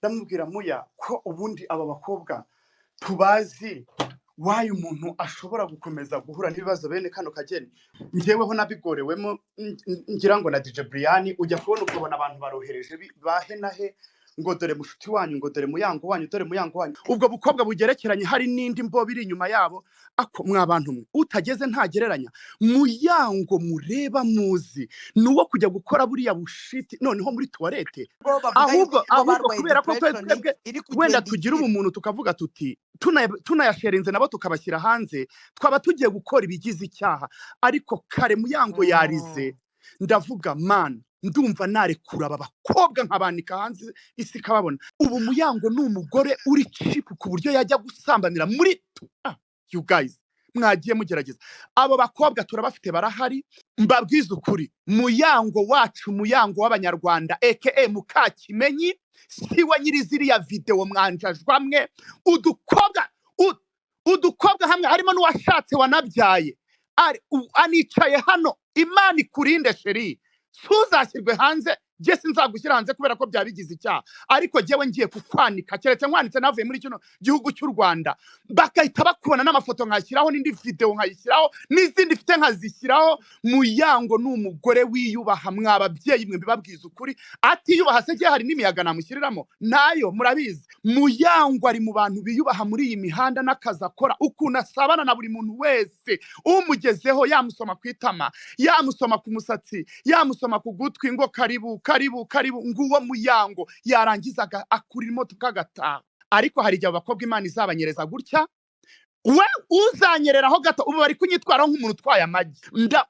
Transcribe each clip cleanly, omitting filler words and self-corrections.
ndamubwira muya ko ubundi aba bakobwa tubazi wayo umuntu ashobora gukomeza guhura n'ibibazo bene kano kageni njyeweho nabigorewemo ngira ngo na DJ Brian ujya kubona ukabona abantu barohereje bahe nahe ngo dore mushuti wanyu ngo dore muyango wanyu dore muyango wanyu ubwo bukobwa bugerekeranye hari n'indi mbobo iri inyuma yabo ako mwabantu mwe utageze ntagereranya muyango mureba muzi nuwo kujya gukora buriya bushiti noneho muri toilette ahubwo kubera ko twebwe wenda tugira umuntu tukavuga tuti tunayasharinze nabo tukabashyira hanze twaba tugiye gukora ibigize icyaha ariko kare muyango yarize ndavuga man ndumva narekura aba bakobwa nkabanika hanze isi kababona ubu muyango ni umugore uri cheap ku buryo yajya gusambanira muri you guys mwagiye mugerageza abo bakobwa turabafite barahari mbabwiza ukuri muyango wacu muyango w'abanyarwanda aka Mukakimenyi siwe nyiri ziriya video mwanjajwamwe udukobwa hamwe harimo n'uwashatse wanabyaye anicaye hano Imana ikurinde sheri suzashyirwe hanze je sinzagushyira hanze kubera ko byabigize icyaha ariko jewe ngiye kukwanika keretse nkwanitse navuye muri kino gihugu cy'u Rwanda bakahita bakubona n'amafoto nkashyiraho n'indi video nkayishyiraho n'izindi mfite nkazishyiraho muyango n'umugore wiyubaha mwababyeyi mwe bibabwiza ukuri atiyubaha se hari n'imiyaga namushyiriramo nayo murabizi muyango ari mu bantu biyubaha muri iyi mihanda n'akazi akora ukuntu asabana na buri muntu wese umugezeho yamusoma kwitama yamusoma ku musatsi yamusoma ku gutwi ngo karibu nguwo muyango yarangizaga akurira imodoka agataha ariko hari igihe abakobwa Imana izabanyereza gutya we uzanyereraho gato ubu bari kunyitwaraho nk'umuntu utwaye amagi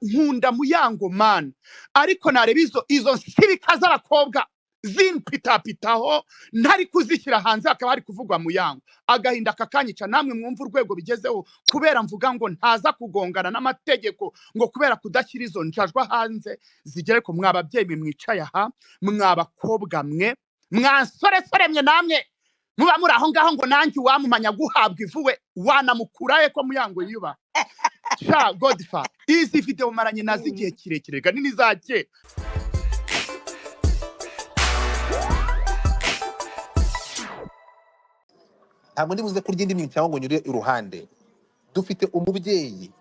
nkunda muyango man ariko nareba izo nsibika z'abakobwa zimpitapitaho ntari kuzishyira hanze akaba hari kuvugwa muyango agahinda kakanyica namwe mwumva urwego bigezeho kubera mvuga ngo ntaza kugongana n'amategeko ngo kubera kudashyira izo njajwa hanze zigere ko mwababyeyi mwe mwicaye aha mwabakobwa mwe mwasoresore mwe namwe muba muri aho ngaho ngo nanjye wamumanya guhabwa ivuwe wanamukuraye ko muyango yuba sha Godfa izi video maranye nazi igihe kirekire gani nizake ntabwo ndi buze kurya indi minsi cyangwa ngo nyure iruhande dufite umubyeyi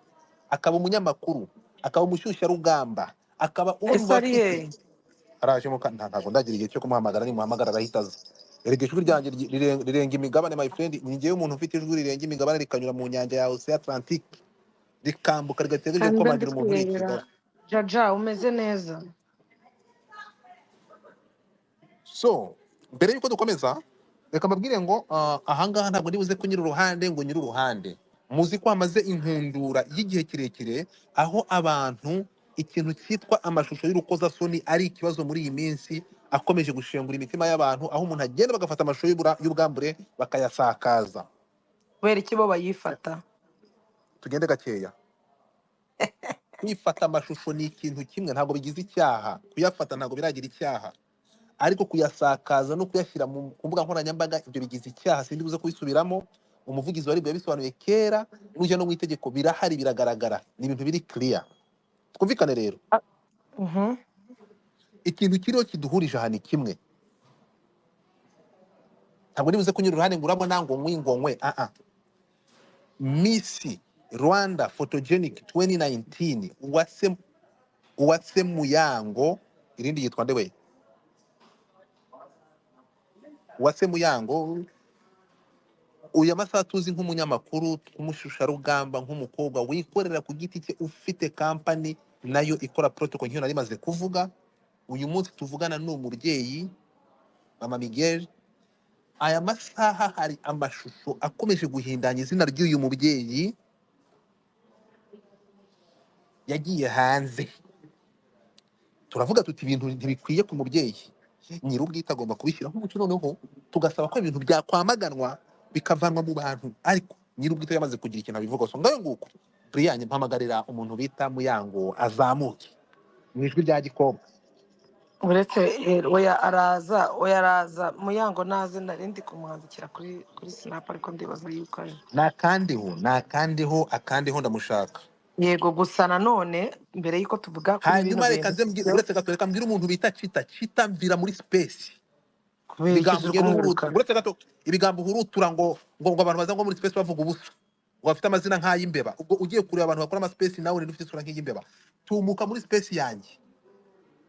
akaba umunyamakuru akaba umushyushyarugamba akaba Esariye araje ntabwo ndagira igihe cyo kumuhamagara nimuhamagara arahitaza erega ijwi ryanjye rirenga imigabane my friend ni njyewe umuntu ufite ijwi rirenga imigabane rikanyura mu nyanja ya Ocean Atlantic rikambuka rigategereje ko bagira umuntu uri Kigali jaja umeze neza so mbere yuko dukomeza reka mbabwire ngo ahangaha ntabwo ndibuze kunyura uruhande ngo nyura uruhande muzi ko hamaze inkundura y'igihe kirekire aho abantu ikintu cyitwa amashusho y'urukozasoni ari ikibazo muri iyi minsi akomeje gushengura imitima y'abantu aho umuntu agenda bagafata amashusho y'ubwambure bakayasakaza kubera iki bo bayifata tugende gakeya kwifata amashusho ni ikintu kimwe ntabwo bigize icyaha kuyafata ntabwo biragira icyaha ariko kuyasakaza no kuyashyira mu mbuga nkoranyambaga ibyo bigize icyaha sindi buze kubisubiramo umuvugizi wa RIB yabisobanuye kera n'ujya no mu itegeko birahari biragaragara ni ibintu biri clear twumvikane rero ikintu kiriho kiduhurije aha ni kimwe ntabwo nibuze kunyura uruhande ngo urabona ngo nkwe Miss Rwanda Photogenic 2019 Uwase Muyango irindi yitwa ndewe Uwase Muyango uyu amasaha tuzi nk'umunyamakuru nk'umushusharugamba nk'umukobwa wikorera ku giti cye ufite company nayo ikora protocol nk'iyo nari maze kuvuga uyu munsi tuvugana n'umubyeyi Mama Miguel aya masaha hari amashusho akomeje guhindanya izina ry'uyu mubyeyi yagiye hanze turavuga tuti ibintu ntibikwiye ku mubyeyi nyir'ubwite agomba kubishyira nk'umuco noneho tugasaba ko ibintu byakwamaganwa bikavanwa mu bantu ariko nyir'ubwite yamaze kugira ikintu abivuga so ngayo nguko Brian mpamagarira umuntu bita Muyango azamuke mu ijwi rya gikobwa uretse oya araza Muyango naze narindi kumwandikira kuri Snap ariko ndibaza yuko ari akandiho ndamushaka yego gusa nanone mbere yuko tuvuga kuri hanyuma reka mbwira umuntu bita Chita mvira muri space kubera iki ibigambo uri ugenda kumwirukana uretse gato ibigambo uhurutura ngo abantu baza ngo muri space bavuga ubusa ngo bafite amazina nk'ay'imbeba ubwo ugiye kureba abantu bakora ama space nawe ufite isura nk'iy'imbeba tumuka muri space yanjye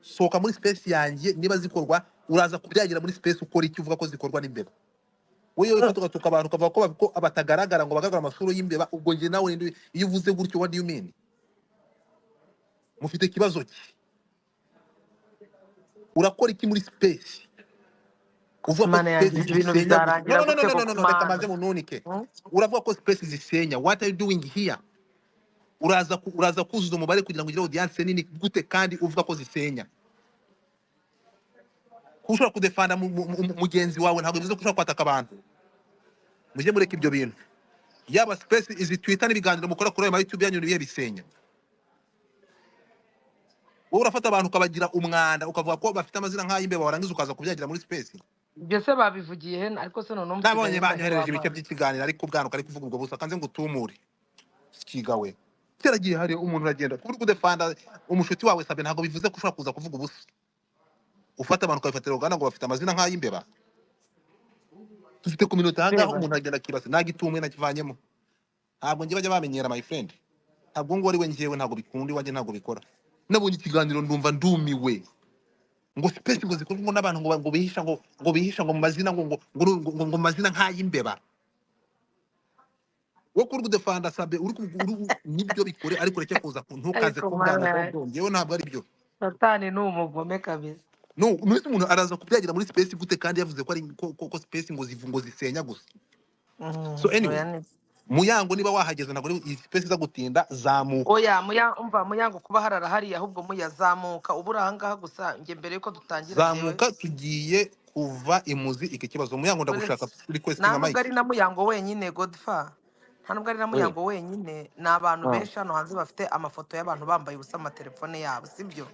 sohoka muri space yanjye niba zikorwa uraza kubyagira muri space ukora iki uvuga ko zikorwa n'imbeba wewe wifata ugatuka abantu ukavuga ko batagaragara ngo bagaragara amasura y'imbeba ubwo njye nawe iyo uvuze gutyo what do you mean mufite ikibazo ki urakora iki muri space uvuga ko mana space yanjye ibyo bintu zisenya gusa no bizarangira no no gute no no koko no no reka maze mana mununike Hmm? uravuga ko space zisenya what are you doing here uraza kuzuza umubare kugira ngo ugire audience nini gute kandi uvuga ko zisenya kushobora kudefanda mugenzi wawe ntabwo bivuze ko ushobora kwataka abantu mujye mureka ibyo bintu yaba space izi twitter n'ibiganiro mukora kuri ayo ma YouTube yanyu nibihe bisenya wowe urafata abantu ukabagira umwanda ukavuga ko bafite amazina nk'ay'imbeba warangiza ukaza kubyagira muri space ibyo se babivugiye he ariko se noneho nabonye umusigaye wenda banyohereje ibice ntiwamana by'ikiganiro ariko ubwanuka ari kuvuga ubwo busa kanze ngo utumure sikigawe cyaragiye hari umuntu uragenda kuri kudefanda umushuti wawe sabe ntabwo bivuze ko ushobora kuza kuvuga ubusa ufata abantu ukabifatira uruganda ngo bafite amazina nk'ay'imbeba dufite ku minota ahangaha reba umuntu agenda akibase nagitumwe nakivanyemo ntabwo njye bajya bamenyera my friend ntabwo ngo ari we njyewe ntabwo bikunda iwanjye ntabwo bikora nabonye ikiganiro ndumva ndumiwe ngo space ngo zikorwa ngo n'abantu ngo bihisha ngo mu mazina ngo mu mazina nk'ay'imbeba wo kuri kudefanda sabe nibyo bikore ariko reke kuza ntukaze ariko kubwana mana ko njyewe ntabwo ari byo satani ni umugome kabisa no mwese umuntu araza kubyagira muri space gute kandi yavuze ko ari ko space ngo zisenya gusa so anyway oya ni muyango niba wahageze ntabwo iyi space iza gutinda zamuka oya umva muyango kuba harara hariya ahubwo muyazamuka ubura ahangaha gusa njye mbere yuko dutangira njyewe zamuka tugiye kuva imuzi iki kibazo muyango ndagushaka requesting nta nubwo mic ari na muyango wenyine godfa nta nubwo ari na muyango wenyine ni abantu benshi hano hanze bafite amafoto y'abantu bambaye ubusa mu matelefone yabo sibyo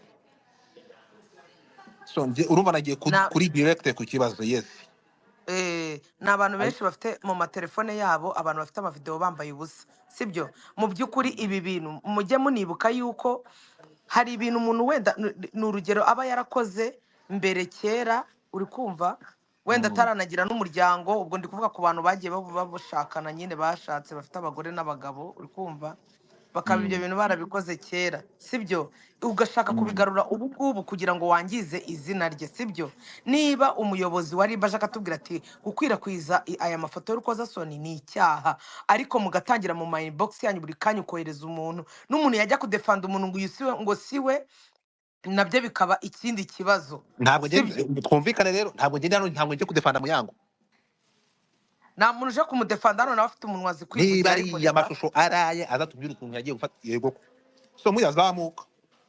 so urumva nagiye na kuri direct ku kibazo yes ni abantu benshi bafite mu matelefone yabo abantu bafite amavideo bambaye ubusa sibyo mu by'ukuri ibi bintu mujye munibuka yuko hari ibintu umuntu wenda ni urugero aba yarakoze mbere kera uri kumva wenda ataranagira n'umuryango ubwo ndi kuvuga ku bantu bagiye bashakana nyine bashatse bafite abagore n'abagabo uri kumva bakaba ibyo bintu barabikoze kera sibyo ugashaka kubigarura ubu ngubu kugira ngo wangize izina rye sibyo niba umuyobozi wa riba aje akatubwira ati gukwirakwiza aya mafoto y'urukozasoni ni icyaha ariko mugatangira mu ma inbox yanyu buri kanya ukohereza umuntu n'umuntu yajya kudefanda umuntu ngo uyisiwe ngo siwe nabyo bikaba ikindi kibazo ntabwo sibyo twumvikane rero ntabwo njye kudefanda muyango nta muntu uje kumudefanda hano nawe afite umunwa azi niba kwivugira ariko ariya reka mashusho araye azatubwira ukuntu yagiye gufata yego so muyazamuka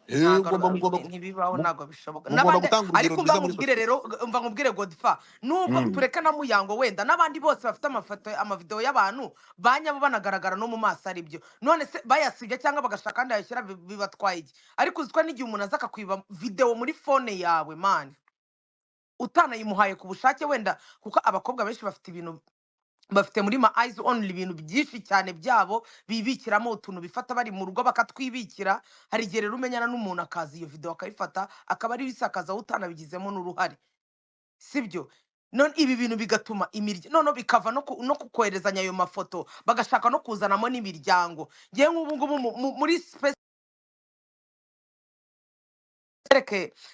ntibibaho ntabwo bishoboka mugomba n'abandi gutanga urugero ariko mva rwiza muri nkubwire sosiyete rero mva nkubwire godfa nubwo tureka na muyango wenda n'abandi bose bafite amavideo y'abantu banyabo banagaragara no mu maso ari byo none se bayasibye cyangwa bagashaka kandi yayashyira bibatwaye iki ariko uziko n'igihe umuntu aza akakwiba video muri phone yawe mani utanayimuhaye ku bushake wenda kuko abakobwa benshi bafite ibintu bafite muri ma eyes only ibintu byinshi cyane byabo bibikiramo utuntu bifata bari mu rugo bakatwibikira hari igihe rero umenyana n'umuntu akaza iyo video akayifata akaba ari bisakaza utanabigizemo n'uruhare sibyo none ibi bintu bigatuma none bikava no kukoherezanya ayo mafoto bagashaka no kuzanamo n'imiryango ngewe nk'ubu ngubu muri specific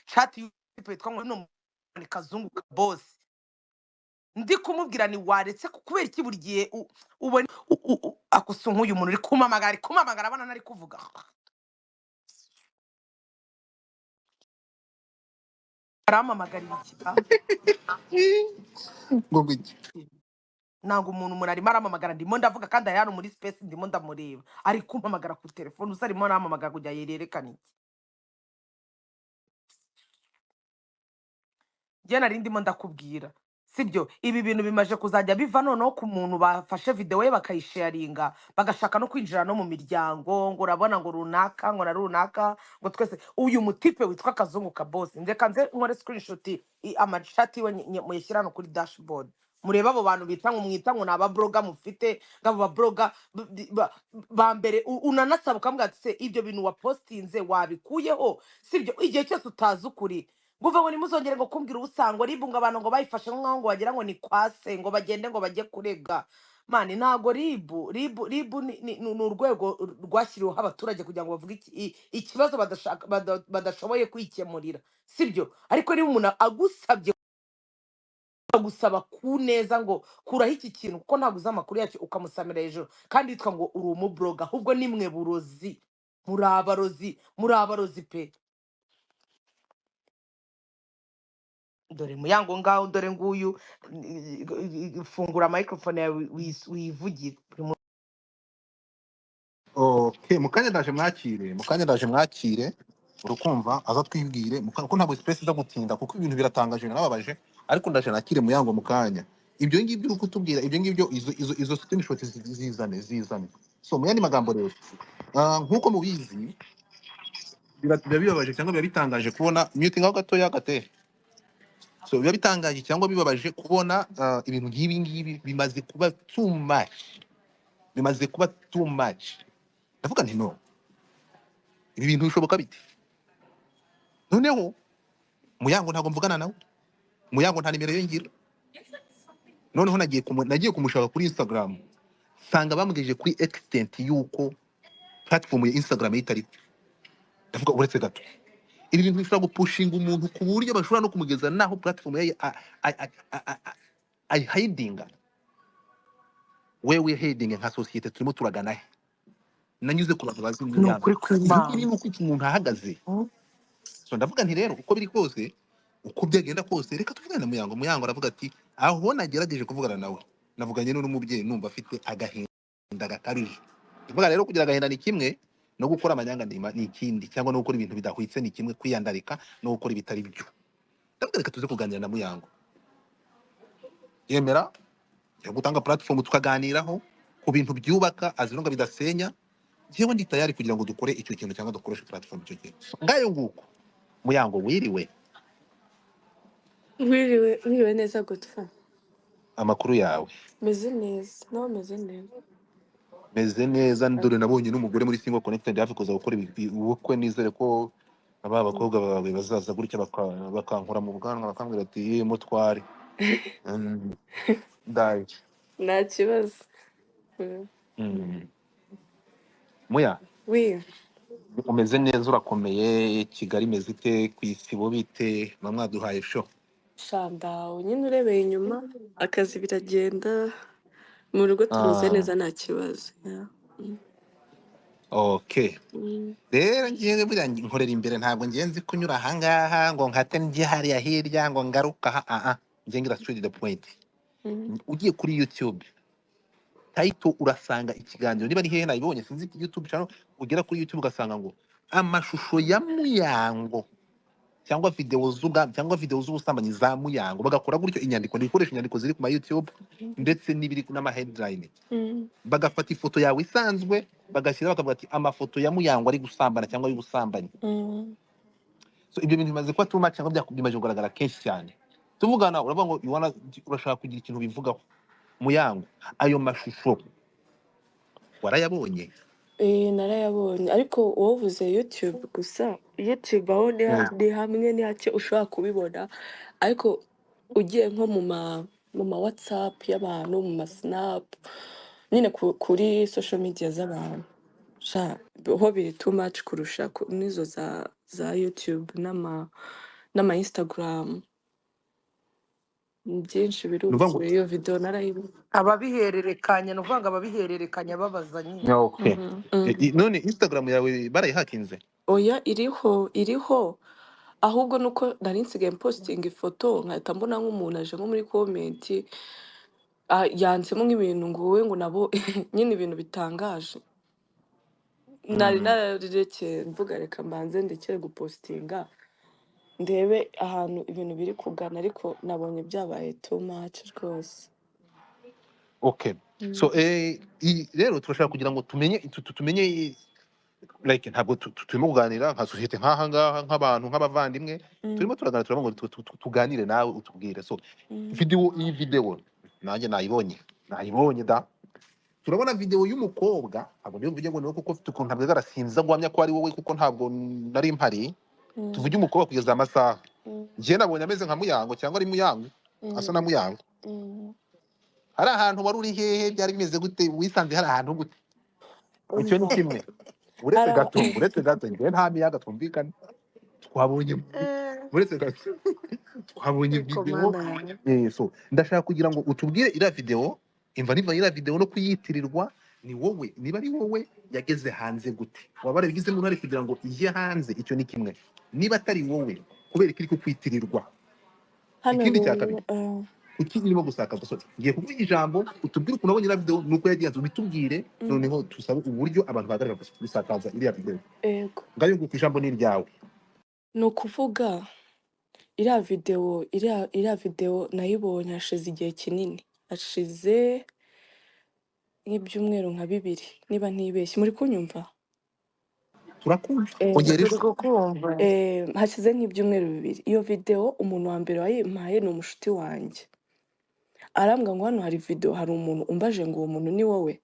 chat yitwa ngo ni Kazungu Boss ndi kumubwira ni waretse kubera iki buri gihe ubona akusa nk'uyu muntu uri kumamagara abana nari kuvuga aramamagarira ikiba ngo ngiki ntabwo umuntu arimo aramamagara ndimo ndavuga kandi ari hano muri space ndimo ndamureba ari kumpamagara ku telefone usa arimo aramamagara kugira yerekane iki njye nari ndimo ndakubwira sibyo ibi bintu bimaje kuzajya biva noneho ku muntu bafashe video ye bakayisharinga bagashaka no kwinjira no mu miryango ngo urabona ngo runaka ngo na runaka ngo twese uyu mutipe witwa Kazungu Boss ndeka nze nkore screenshot amashati we muyishyira no kuri dashboard mureba abo bantu bita ngo mwita ngo naba blogger mufite ngabo ba blogger ba mbere unanasaba ukambwira ati se ibyo bintu wapostinze wabikuyeho sibyo igihe cyose utazi ukuri nguva ngo nimuzongere ngo kumbwira ubusango ribu ngo abantu ngo bayifashe nk'aho ngo bagira ngo ni kwase ngo bagende ngo bajye kurega mani ntago ribu ni urwego rwashyiriweho abaturage kugira ngo bavuge ikibazo badashoboye kwikemurira sibyo ariko niba umuntu agusabye agusaba ku neza ngo kuraho iki kintu kuko ntabwo uzi amakuru yacyo ukamusamira hejuru kandi yitwa ngo uri umubloga ahubwo nimwe burozi muri abarozi pe dore muyango ngaho dore nguyu fungura microphone yawe wivugire Okay, mukanya ndaje mwakire urukumva aza twibwire ko ntabwo space iza gutinda kuko ibintu biratangaje nababaje ariko ndaje nakire muyango mukanya ibyo ngibyo uri kutubwira ibyo ngibyo izo screenshot zizane so mu yandi magambo rero nkuko mubizi biba bibabaje cyangwa biba bitangaje kubona muting aho gatoya gate so biba bitangaje cyangwa bibabaje kubona ibintu nk'ibi ngibi bimaze kuba too much ndavuga nti no ibi bintu bishoboka bite noneho muyango ntabwo mvugana nawe muyango nta nimero ye ngira noneho nagiye kumushaka kuri Instagram sanga bamubwije kuri extent yuko platform ya Instagram itari ndavuga uretse gato ibi bintu bishobora gupushinga umuntu ku buryo bashobora no kumugeza naho platform ye ay hiding wewe hiding nka societe turimo turagana he nanyuze ku bantu bazi ni ukuri kw'Imana ni uko umuntu ahagaze so ndavuga nti rero uko biri kose uko byagenda kose reka tuvugane muyango aravuga ati aho nagerageje kuvugana nawe navuganye n'umubyeyi numva afite agahinda gakabije ndavuga rero kugira agahinda ni kimwe no gukora amanyanga ndima ni ikindi cyangwa no gukora ibintu bidahwitse ni kimwe kwiyandarika no gukora ibitari byo ndavuga reka tuze kuganira na muyango yemera yo gutanga platform tukaganiraho ku bintu byubaka azironga bidasenya jewe ndi tayari kugira ngo dukore icyo kintu cyangwa dukoreshe platform icyo kintu ngayo nguko muyango wiriwe wiriwe neza gutfa amakuru yawe meze neza nawe meze neza meze neza ndore nabonye n'umugore muri Single Connected hafi kuza gukora ubukwe nizere ko aba bakobwa bawe bazaza gutya bakankura mu bwanwa bakambwira ati mutware ndai nta kibazo muya wi umeze neza urakomeye Kigali imeze ite ku isibo bite mwaduhaye show shandawe nyine urebeye inyuma akazi biragenda mu rugo tumeze neza nta kibazo okay rero ngiye buriya nkorera imbere ntabwo ngiye nzi kunyura ahangaha ngo nkate njye hariya hirya ngo ngaruka ngiye ngira straight to the point ugiye kuri YouTube title urasanga ikiganiro niba ari hehe nabibonye sinzi YouTube channel ugera kuri YouTube ugasanga ngo amashusho ya muyango cyangwa video z'ubusambanyi za muyango bagakora gutyo inyandiko ndikoresha inyandiko ziri ku ma YouTube ndetse n'ibiri n'ama headline bagafata ifoto yawe isanzwe bagashyira bakavuga ati amafoto ya muyango ari gusambana cyangwa y'ubusambanyi so ibyo bintu bimaze kuba too much cyangwa byakubimaje kugaragara kenshi cyane tuvugana uravuga ngo urashaka kugira ikintu bivugaho muyango ayo mashusho warayabonye narayabonye ariko wovuze YouTube gusa YouTube aho ni hamwe ni hake ushobora kubibona ariko ugiye nko mu ma WhatsApp y'abantu mu ma Snap nyine kuri social media z'abantu ho biri too much kurusha n'izo za YouTube n'ama Instagram byinshi biruzuye iyo video narayibona ababihererekanya ni ukuvuga ngo ababihererekanya babaza nyine okay none Instagram yawe barayihakinze oya iriho ahubwo nuko nari nsigaye posting ifoto nkahita mbona nk'umuntu aje nko muri comment yanzemo nk'ibintu ngo wowe ngo nabo nyine ibintu bitangaje nari nararekeye mvuga reka mbanze ndekere gupostinga ndebe ahantu ibintu biri kugana ariko nabonye byabaye too much rwose okay so rero turashaka kugira ngo tumenye like ntabwo turimo kuganira nka societe nk'aha ngaha nk'abantu nk'abavandimwe turimo turaganira turavuga ngo tuganire nawe utubwire so iyi video nanjye nayibonye da turabona video y'umukobwa ntabwo niyo mvuge ngo niwe kuko ufite ukuntu ntabwo arasinza guhamya ko ari wowe kuko ntabwo nari mpari tuvuge umukobwa kugeza amasaha njye nabonye ameze nka Muyango cyangwa ari Muyango, asa na Muyango. Hari ahantu wari uri hehe, byari bimeze gute, wisanze hari ahantu gute? Icyo ni umva kimwe. Uretse ara gato, uretse gato, njye nta miyaga twumvikana, twabonye, uretse gato twabonye ariko video. mana yawe So ndashaka kugira ngo utubwire iriya video, imva niva iriya video no kuyitirirwa ni wowe, niba ari wowe yageze hanze gute, waba warabigizemo uruhare kugira ngo ijye hanze? Icyo ni kimwe. Niba atari wowe, kubera ko iri kukwitirirwa. hano Ikindi cya rero kabiri, kuki irimo gusakaza sose? Ngiye kuvuga ijambo, utubwire ukuntu wabonye iriya video, nuko yagiye, ubitubwire, noneho tusabe uburyo abantu bahagarara gusakaza iriya video. ego Ngayo nguko ijambo ni iryawe. ni ukuvuga iriya videwo nayibonye hashize igihe kinini, hashize nk'ibyumweru nka 2 niba ntibeshye. Muri kunyumva? Turakumva, Eh, ongera turi ijwi. kukumva. hashize nk'ibyumweru 2. Iyo videwo umuntu wa mbere wayimpaye ni umushuti wanjye, arambwira ngo hano hari videwo, hari umuntu umbaje ngo uwo muntu ni wowe,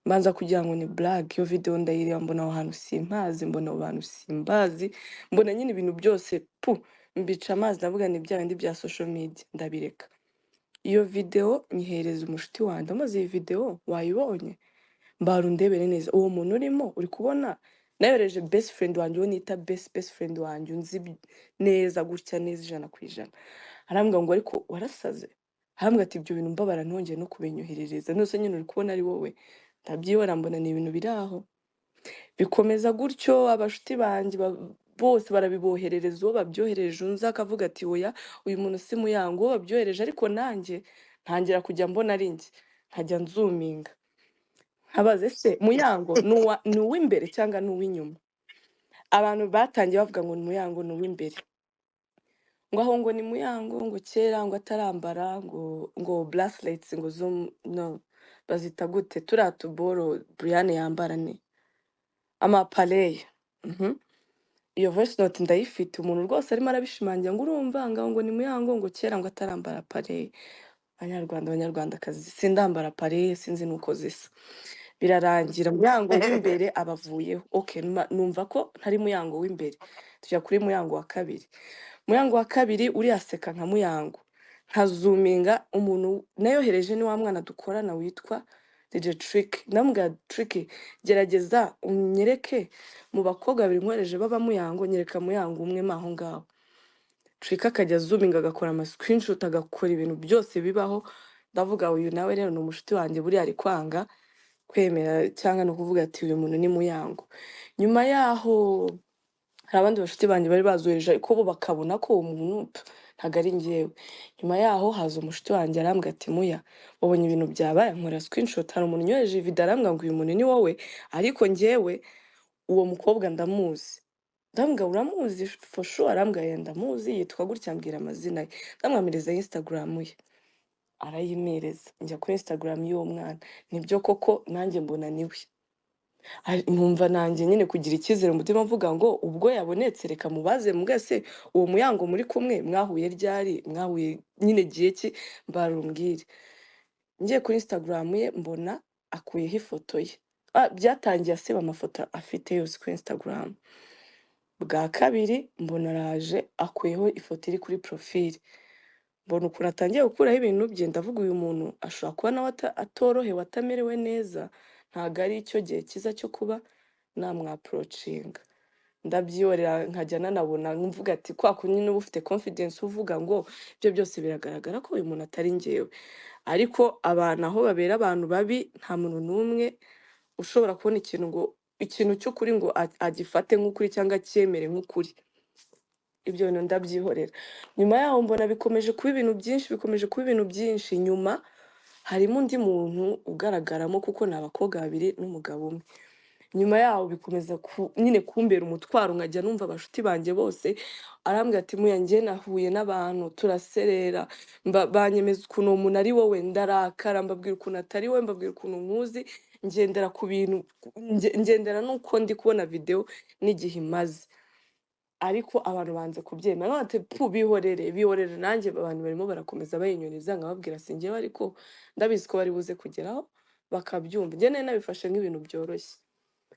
mbanza kugira ngo ni blague. Iyo videwo ndayireba mbona aho hantu simpazi, mbona abo bantu simbazi, mbona nyine ibintu byose mbica amazi, ndavuga ni bya bindi bya social media, ndabireka. Iyo videwo nyihereza umushuti wanjye, amaze iyi videwo wayibonye, mbara undebere neza uwo muntu urimo, uri kubona nayohereje best friend wanjye, uwo nita best friend wanjye unzi neza gutya neza 100%. Arambwira ngo ariko warasaze, arambwira ati ibyo bintu mbabara ntongeye no kubinyoherereza, nose nyine uri kubona ari wowe. Ndabyibona mbona ni ibintu biri aho, bikomeza gutyo. Abashuti banjye bose barabiboherereza, uwo babyohereje unzi akavuga ati oya uyu muntu si Muyango, uwo babyohereje. Ariko nanjye ntangira kujya mbona ari njye, nkajya nzuminga nkabaza ese Muyango ni uw'imbere cyangwa ni uw'inyuma. Abantu batangiye bavuga ngo ni Muyango ni uw'imbere, ngo aho ngo ni Muyango, ngo kera ngo atarambara ngo bracelets, ngo no bazita gute, turiya tuboro Brian yambara, ni amapareye. Iyo voice note ndayifite, umuntu rwose arimo arabishimangira ngo urumva ngo ni Muyango, ngo kera ngo atarambara pareye. Banyarwandakazi, sindambara pareye, sinzi nuko zisa. Birarangira Muyango w'imbere abavuyeho. Okay, numva ko ntari Muyango w'imbere, tujya kuri Muyango wa kabiri. Muyango wa kabiri uri aseka nka Muyango, nkazuminga. Umuntu nayohereje ni wa mwana dukorana witwa DJ Trick. Ndamubwira Trick, gerageza unyereke mu bakobwa babiri nkoreje baba Muyango, nyereka Muyango umwe maho ngaho. Trick akajya zoominga, agakora ama screenshot, agakora ibintu byose bibaho. Ndavuga uyu nawe rero ni umushuti wanjye, buri ari kwanga kwemera cyangwa no kuvuga ati uyu muntu ni Muyango. Nyuma yaho hari abandi bashuti banjye bari bazohereje, ariko bo bakabona ko uwo muntu ntago ari njyewe. Nyuma yaho haza umushuti wanjye arambwira ati Muya, wabonye ibintu byabaye, nkora screenshot, hari umuntu unyohereje video arambwira ngo uyu muntu ni wowe, ariko njyewe uwo mukobwa ndamuzi. Ndambwira uramuzi for sure? Arambwira ndamuzi, yitwa gutya, ambwira amazina ye. Ndamwamiriza Instagram ye, arayimereza. Njya kuri Instagram y'uwo mwana, nibyo koko nanjye mbona niwe. Numva nanjye nyine kugira icyizere umutima, mvuga ngo ubwo yabonetse reka mubaze, mwese uwo Muyango muri kumwe mwahuye ryari, mwahuye nyine gihe ki, mbarumbwire. Ngiye kuri Instagram ye mbona akuyeho ifoto ye. Byatangiye asiba amafoto afite yose kuri Instagram. Bwa kabiri mbona araje akuyeho ifoto iri kuri profile. Mbona ukuntu atangiye gukuraho ibintu bye, ndavuga uyu muntu ashobora kuba nawe atorohewe, atamerewe neza, ntago ari icyo gihe cyiza cyo kuba namwaprocinga. Ndabyiyorera nkajya nanabona, mvuga ati kwa kundi niba ufite confidence uvuga ngo ibyo byose biragaragara ko uyu muntu atari njyewe. Ariko abantu aho babera abantu babi, nta muntu n'umwe ushobora kubona ikintu cy'ukuri ngo agifate nk'ukuri cyangwa acyemere nk'ukuri. Ibyo bintu ndabyihorera. Nyuma yaho mbona bikomeje kuba ibintu byinshi. Nyuma harimo undi muntu ugaragaramo, kuko ni abakobwa 2 n'umugabo umwe. Nyuma yaho bikomeza nyine kumbera umutwaro, nkajya numva abashuti banjye bose arambwira ati Muya, njye nahuye n'abantu turaserera, banyemeza ukuntu uwo muntu ari wowe, ndarakara, mbabwira ukuntu atari wowe, mbabwira ukuntu nkuzi, ngendera ku bintu, ngendera nuko ndi kubona video n'igihe imaze. Ariko abantu banze kubyemera, bati bihorere. Nanjye abantu barimo barakomeza bayinyoniza, nkababwira si njyewe, ariko ndabizi ko bari buze kugeraho bakabyumva. Njye nari nabifashe nk'ibintu byoroshye.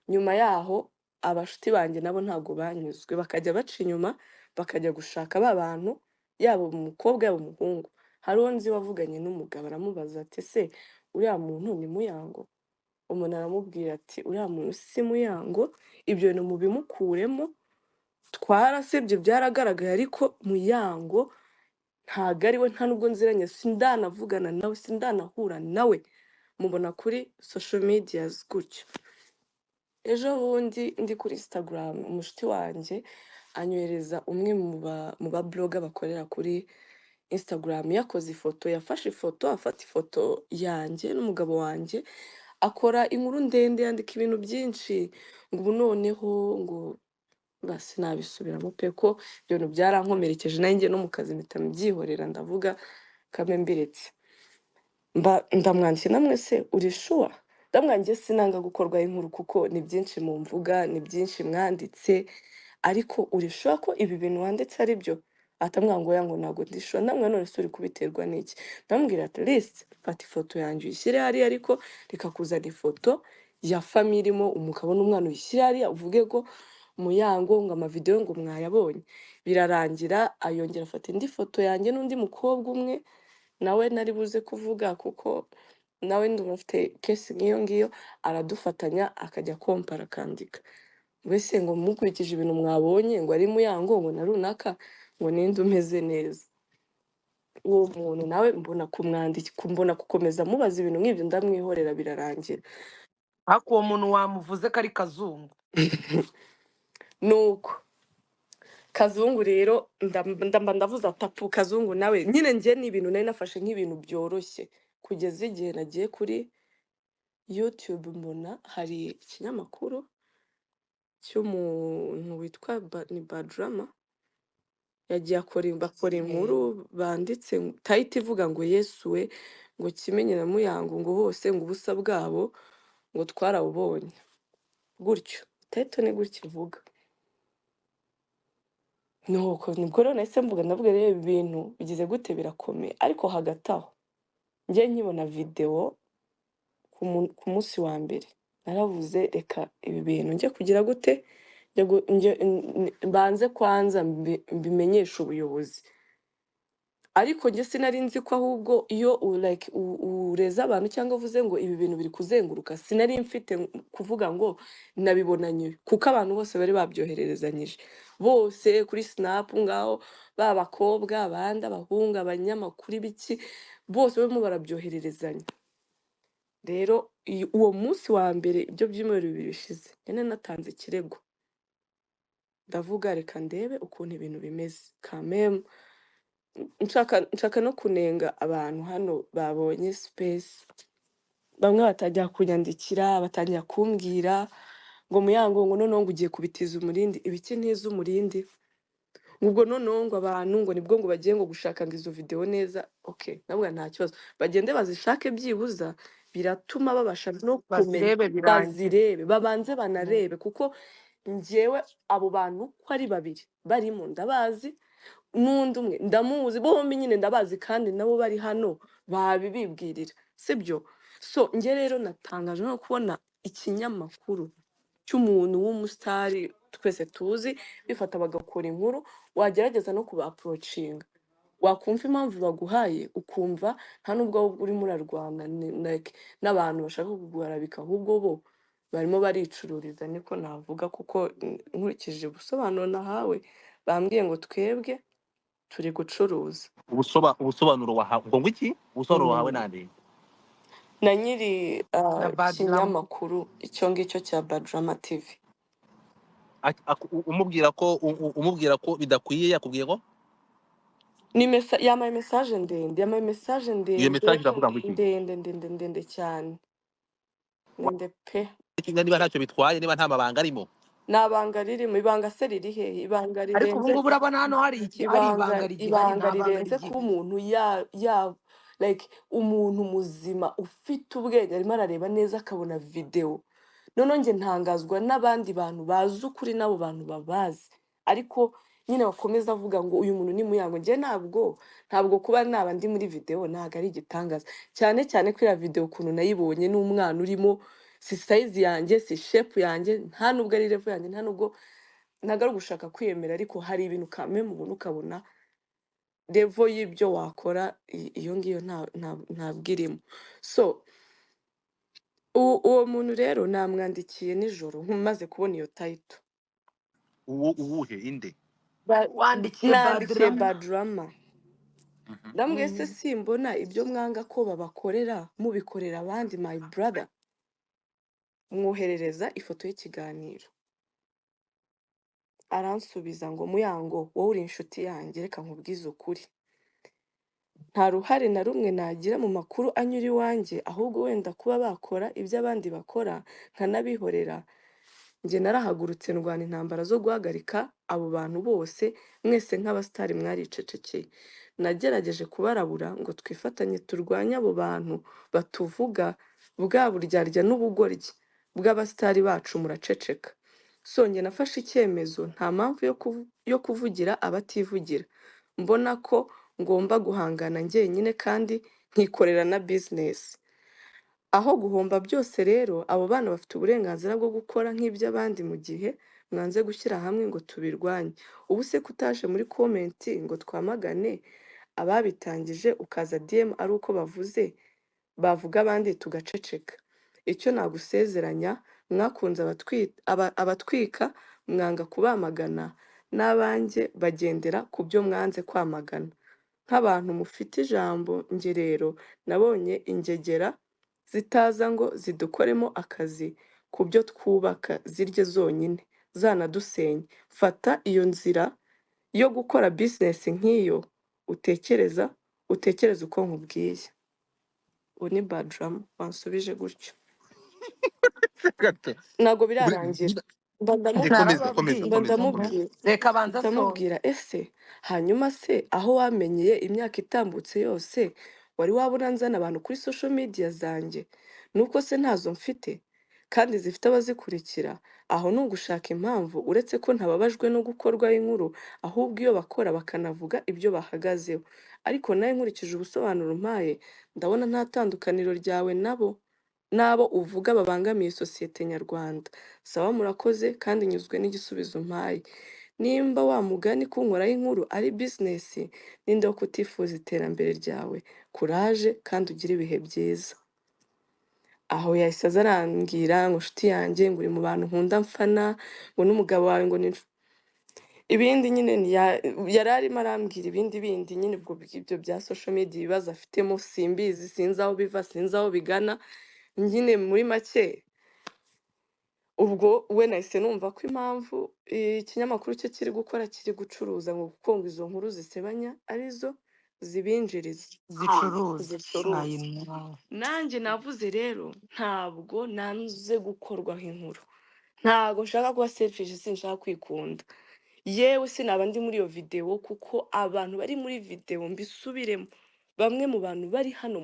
Nyuma yaho abashuti banjye nabo ntago banyuzwe, bakajya baca inyuma bakajya gushaka ba bantu yaba umukobwa yaba umuhungu. Hari uwo nzi wavuganye n'umugabo aramubaza ati ese uriya muntu ni Muyango? Umuntu aramubwira ati uriya muntu si Muyango, ibyo bintu mubimukuremo, twarasebye byaragaragaye ariko Muyango ntago ari we, nta nubwo nziranye, sindanavugana nawe, sindanahura nawe, mubona kuri social medias gutyo. Ejo bundi ndi kuri Instagram umushuti wanjye anyohereza umwe mu ba blogger bakorera kuri Instagram yakoze ifoto, yafashe ifoto afata ifoto yanjye n'umugabo wanjye, akora inkuru ndende yandika ibintu byinshi ngo ubu noneho ngo basi nabisubiramo pe ko ibyo bintu byarankomerekeje nanjye no mu kazi mpita mbyihorera ndavuga kame mbiretse. Ndamwandikiye namwe se uri sure? Ndamwandikiye sinanga gukorwaho inkuru kuko ni byinshi mumvuga, ni byinshi mwanditse, ariko uri sure ko ibi bintu wanditse ari byo? Atamwanga ngo oya ngo ntabwo ndi sure. Namwe none se uri kubiterwa n'iki? Ndamubwira at least fata ifoto yanjye uyishyire hariya, ariko reka kuzana ifoto ya famille irimo umugabo n'umwana uyishyire hariya uvuge ko Muyango ngo amavideo ngo mwayabonye. Birarangira ayongera afata indi foto yanjye n'undi mukobwa umwe nawe nari buze kuvuga kuko nawe ndumva afite kesi nk'iyo ngiyo, aradufatanya akajya kompara akandika mbese ngo mukurikije ibintu mwabonye ngo ari Muyango ngo na runaka ngo ninde umeze neza. Uwo muntu nawe mbona kumwandika, mbona gukomeza mubaza ibintu nk'ibyo ndamwihorera birarangira. ariko uwo muntu wamuvuze ko ari Kazungu. Nuko Kazungu rero ndamba ndavuze atapu Kazungu nawe nyine njye ni ibintu nari nafashe nk'ibintu byoroshye, kugeza igihe nagiye kuri YouTube mbona hari ikinyamakuru cy'umuntu witwa ni Badrama yagiye bakora inkuru banditse tayiti ivuga ngo Yesu we ngo Kimenyi na Muyango ngo bose ngo ubusa bwabo ngo twarabubonye, gutyo tayito ni gutyo ivuga. Nuko nibwo rero nahise mvuga ndavuga rero ibi bintu bigize gute birakomeye, ariko hagati aho njye nkibona video ku munsi wa mbere naravuze reka ibi bintu njye kugira gute banze kwanza mbimenyesha ubuyobozi. Ariko njye sinari nzi ko ahubwo iyo ureza abantu cyangwa uvuze ngo ibi bintu biri kuzenguruka, sinari mfite kuvuga ngo nabibonanye kuko abantu bose bari babyohererezanyije bose kuri Snap ngaho, babakobwa abandi abahungu abanyamakuru ibiki bose barimo barabyohererezanya. Rero uwo munsi wa mbere ibyo byumweru bibiri bishize nyine natanze ikirego ndavuga reka ndebe ukuntu ibintu bimeze kameme, nshaka no kunenga abantu hano babonye space, bamwe batajya kunyandikira batangira kumbwira ngo Muyango ngo noneho ngo ugiye kubitiza umurindi, ibiki ntiza umurindi, ubwo noneho ngo abantu ngo nibwo ngo bagiye ngo gushaka ngo izo video neza. Okay, nabwo nta kibazo bagende bazishake byibuza biratuma babasha no kumenya, Bazirebe birangiye. bazirebe babanze banarebe kuko njyewe abo bantu ko ari babiri barimo ndabazi, n'undi umwe ndamuzi, bombi nyine ndabazi kandi nabo bari hano babibibwirira sibyo. So njye rero natangaje no kubona ikinyamakuru cy'umuntu w'umusitari twese tuzi bifata bagakora inkuru, wagerageza no kuba approachinga wakumva impamvu baguhaye ukumva nta nubwo wowe urimo urarwana n'abantu bashaka kuguharabika, ahubwo bo barimo baricururiza niko navuga kuko nkurikije ubusobanuro nahawe bambwiye ngo twebwe turi gucuruza. ubusobanuro wahawe ngo iki? Ubusobanuro wahawe Mm. nande? Na nyiri na Badrama. kinyamakuru icyo ngicyo cya Badrama TV. umubwira ko bidakwiye, yakubwiye ngo Yamaye message ndende, yamaye message iyo message iravuga ngo iki? ndende cyane, ndende pe. Niba ntacyo bitwaye, niba nta mabanga arimo, Nabanga ririmo, ibanga se riri hehe? Ibanga ariko ubu rirenze, ngubu urabona hano hari iki ari ibanga rigihari, ibanga nta banga rirenze kuba rigihari. umuntu like umuntu muzima ufite ubwenge arimo arareba neza akabona video. Noneho njye ntangazwa n'abandi bantu bazi ukuri n'abo bantu babazi, ariko nyine bakomeza avuga ngo uyu muntu ni Muyango. Njye ntabwo kuba naba ndi muri video ntabwo ari igitangaza, cyane cyane ko iriya video ukuntu nayibonye n'umwana urimo si size yanjye si shape yanjye, nta nubwo ari level yanjye, nta nubwo ntabwo ari ugushaka kwiyemera ariko hari ibintu kamwe mubona ukabona level y'ibyo wakora iyo ngiyo ntabwo irimo. So uwo muntu rero namwandikiye nijoro maze kubona iyo title. uwuhe inde? wandikiye Nandikiye badrama Badrama ndamubwiye se simbona ibyo mwanga ko babakorera mubikorera abandi my brother. Mwoherereza ifoto y'ikiganiro aransubiza ngo Muyango wowe uri inshuti yanjye reka nkubwize ukuri, nta ruhare na rumwe nagira mu makuru anyura iwanjye, ahubwo wenda kuba bakora ibyo abandi bakora nkanabihorera. Njye narahagurutse ndwana intambara zo guhagarika abo bantu bose, mwese nk'abasitari mwaricecekeye. Nagerageje kubarabura ngo twifatanye turwanye abo bantu batuvuga, bwa buryarya n'ubugoryi bw'abasitari bacu muraceceka. So njye nafashe icyemezo, nta mpamvu yo kuvugira abativugira. Mbona ko ngomba guhangana njyenyine kandi nkikorera na business. Aho guhomba byose rero, abo bana bafite uburenganzira bwo gukora nk'iby'abandi mu gihe mwanze gushyira hamwe ngo tubirwanye. Ubu se kutaje muri comment ngo twamagane ababitangije ukaza DM ari uko bavuga abandi tugaceceka. Icyo nagusezeranya, mwakunze abatwika mwanga kubamagana, n'abanjye bagendera ku byo mwanze kwamagana. Nk'abantu mufite ijambo njye rero nabonye ingegera zitaza ngo zidukoremo akazi ku byo twubaka zirye zonyine zanadusenye. Fata iyo nzira yo gukora business nk'iyo utekereza uko nkubwiye. Uwo ni Badrama wansubije gutyo. gato Ntabwo birarangira. narababwiye Ndamubwira reka banza songa ndamubwira ese hanyuma se aho wamenyeye imyaka itambutse yose wari wabona nzana abantu kuri social media zanjye? Nuko se ntazo mfite kandi zifite abazikurikira? Aho ni ugushaka impamvu, uretse ko ntababajwe no gukorwaho inkuru, ahubwo iyo bakora bakanavuga ibyo bahagazeho. Ariko nawe nkurikije ubusobanuro mpaye ndabona nta tandukaniro ryawe n'abo uvuga babangamiye sosiyete nyarwanda. Sawa murakoze kandi nyuzwe n'igisubizo mpaye. Nimba wa mugani kunkoraho inkuru ari business, ninde wo kutifuza iterambere ryawe? Kuraje kandi ugire ibihe byiza. Aho yahise aza arambwira ngo nshuti yanjye ngo uri mu bantu nkunda mfana, ngo n'umugabo wawe ngo ni ibindi nyine yari arimo arambwira ibindi nyine ubwo ibyo bya social media ibibazo afitemo simbizi, sinzi aho biva, sinzi aho bigana. Nyine muri make ubwo we nahise numva ko impamvu ikinyamakuru cye kiri gukora kiri gucuruza ngo kuko ngo izo nkuru zisebanya arizo zibinjiriza zicuruza zicuruza. ayinwa Nanjye navuze rero ntabwo nanze gukorwaho inkuru, ntabwo nshaka kuba selfish, sinshaka kwikunda. Yewe sinaba ndi muri iyo videwo kuko abantu bari muri videwo mbisubiremo, bamwe mu bantu bari hano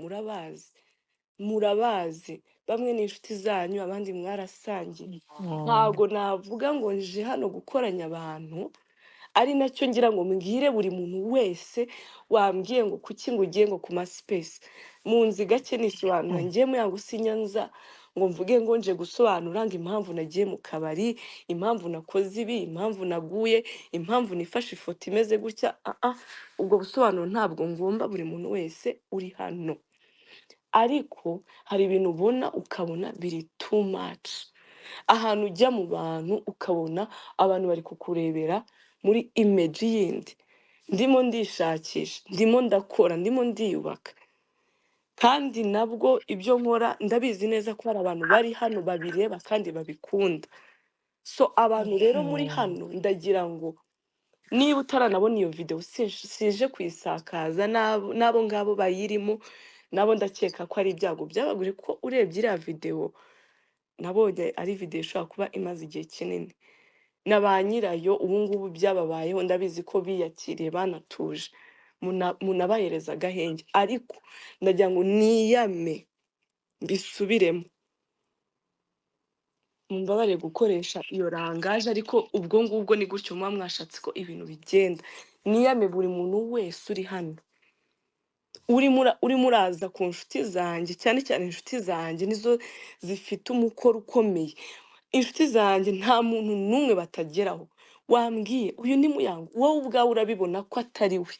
murabazi, bamwe ni inshuti zanyu abandi mwarasangiye. Ntabwo navuga ngo nje hano gukoranya abantu, ari nacyo ngira ngo mbwire buri muntu wese wambwiye ngo kuki ngo ugiye ngo ku space mu nzi gake nisobanura. Ngiye Muyango sinyanza ngo mvuge ngo nje gusobanura ngo impamvu nagiye mu kabari, impamvu nakoze ibi, impamvu naguye, impamvu nifashe ifoto imeze gutya. Ubwo busobanuro ntabwo ngomba buri muntu wese uri hano. Ariko hari ibintu ubona ukabona biri too much. Ahantu ujya mu bantu ukabona abantu bari kukurebera muri image yindi. Ndimo ndishakisha, ndimo ndakora, ndimo ndiyubaka. Kandi nabwo ibyo nkora ndabizi neza ko hari abantu bari hano babireba kandi babikunda. So abantu rero muri hano ndagira ngo niba utaranabona iyo video sije kuyisakaza n'abo ngabo bayirimo, nabo ndakeka ko ari ibyago byabagure ko urebye iriya video nabonye ari video ishobora kuba imaze igihe kinini. Na ba nyirayo ubu ngubu byababayeho ndabizi ko biyakiriye banatuje, munabahereza agahenge. Ariko ndagira ngo niyame mbisubiremo, mumbabarire gukoresha iyo rangaje, ariko ubwo ngubwo ni gutyo muba mwashatse ko ibintu bigenda. Niyame buri muntu wese uri hano urimo uraza ku nshuti zanjye, cyane cyane inshuti zanjye nizo zifite umukoro ukomeye. Inshuti zanjye nta muntu n'umwe batageraho. wambwiye uyu ni Muyango wowe ubwawe urabibona ko atari we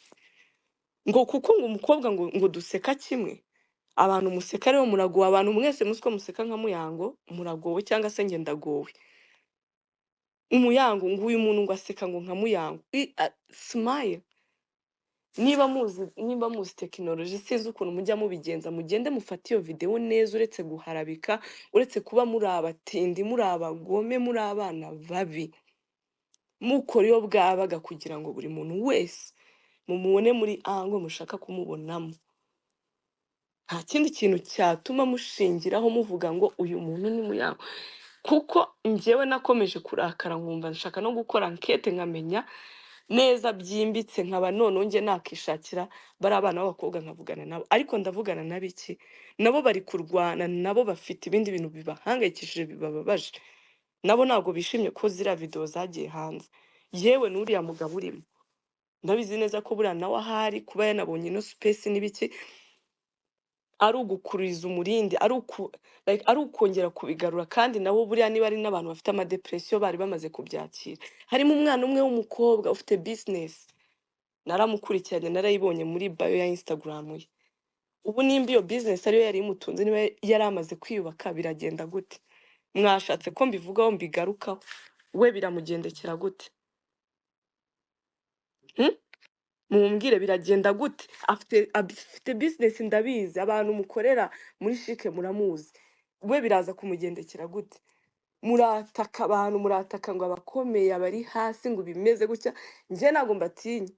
ngo kuko ngo umukobwa ngo duseka kimwe abantu museka rero muragowe abantu mwese musiko museka nka Muyango muragowe cyangwa se nge ndagowe Umuyango ngo uyu muntu ngo aseka ngo nka Muyango smile niba muzi tekinoloji sinzi ukuntu mujya mubigenza mugende mufate iyo video neza uretse guharabika uretse kuba muri abatindi muri abagome muri abana babi mukora iyo bwabaga kugira ngo buri muntu wese mumubone muri ango mushaka kumubonamo nta kindi kintu cyatuma mushingiraho muvuga ngo uyu muntu ni Muyango kuko njyewe nakomeje kurakara nkumva nshaka no gukora enquête nkamenya neza byimbitse nkaba none nge nakishakira bari abana b'abakobwa nkavugana nabo ariko ndavugana nabiki nabo bari kurwana nabo bafite ibindi bintu bibahangayikishije bibababaje nabo ntago bishimye ko zira video zagiye hanze yewe n'uriya mugabo urimo ndabizi neza ko buriya nawe ahari kuba yanabonye ino space n'ibiki ari ugukuriza umurindi ari ukongera kubigarura kandi nabo buriya niba ari n'abantu bafite amadepression bari bamaze kubyakira harimo umwana umwe w'umukobwa ufite business naramukurikiranye narayibonye muri bio ya Instagram ye ubu nimba iyo business ariyo yari imutunze niba yari amaze kwiyubaka biragenda gute mwashatse ko mbivugaho mbigarukaho we biramugendekera gute mumbwire biragenda gute afite business ndabizi abantu mukorera muri shike muramuzi we biraza kumugendekera gute murataka abantu murataka ngo abakomeye abari hasi ngo bimeze gutya nje nago mbatinya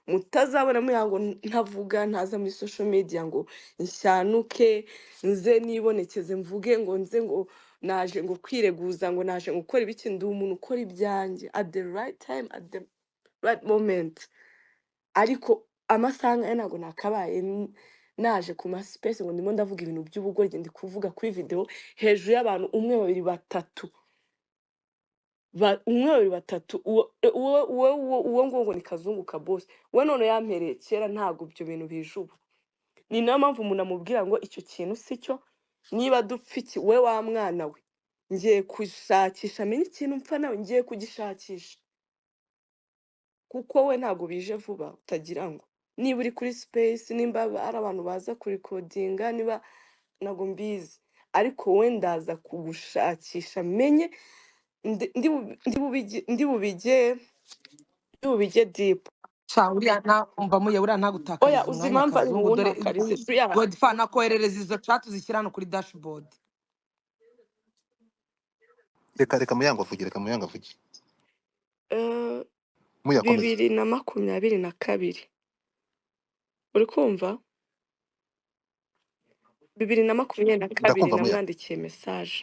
mutazabona Muyango ntavuga ntaza muri social media ngo nshanuke nze nibonekeze mvuge ngo nze ngo naje ngo kwireguza ngo naje gukora ibiki ndi umuntu ukora ibyanjye at the right time at the right moment ariko amasaha ntago nakabaye naje ku ma space ngo ndimo ndavuga ibintu by'ubugoryi ndi kuvuga kuri video hejuru y'abantu umwe babiri batatu umwe babiri batatu uwo ngo ni Kazungu ka boss we none yampereye kera ntago ibyo bintu bijuba ni nayo mpamvu umuntu amubwira ngo icyo kintu sicyo niba dupfiki we wa mwana we ngiye kushakisha menye ikintu mpfa nawe ngiye kugishakisha kuko we ntago bije vuba utagira ngo niba uri kuri space nimba ari abantu baza kurikodinga niba nago mbizi ariko we ndaza kugushakisha menye ndi bubige deep Cha uriya mba muye uriya oya ntagutakariza uzi umwanya impamvu ari Kazungu dore buntakarize buriya Godfa nakoherereza izo chat uzishyira hano kuri dashboard. reka Muyango avuge reka Muyango avuge eh, muyakomeze 2022 uri kumva 2022 ndakumva Muya namwandikiye message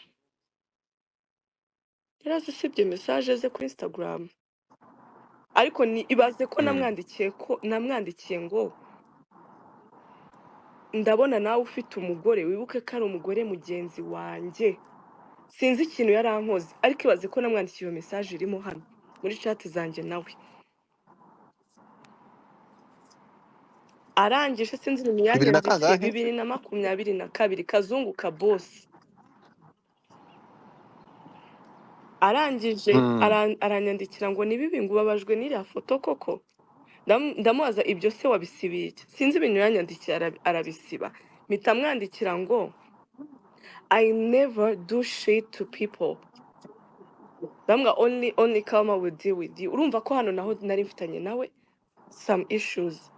yarazi sibye message ze kuri Instagram ariko ni ibaze ko namwandikiye ngo ndabona nawe ufite umugore wibuke ko ari umugore mugenzi wanjye sinzi ikintu yarankoze ariko ibaze ko namwandikiye iyo message irimo hano muri chat zanjye nawe arangije sinzi ibintu 2000 na yanyandikiye kangahe 2022 Kazungu ka boss arangije aranyandikira ngo nibibi ngo ubabajwe n'iriya foto koko ndamubaza ibyo se wabisibiye iki? Sinzi ibintu yanyandikiye arabisiba mpita mwandikira ngo I never do shit to people ndamwa only Kalma will deal with you urumva ko hano naho nari mfitanye nawe some issues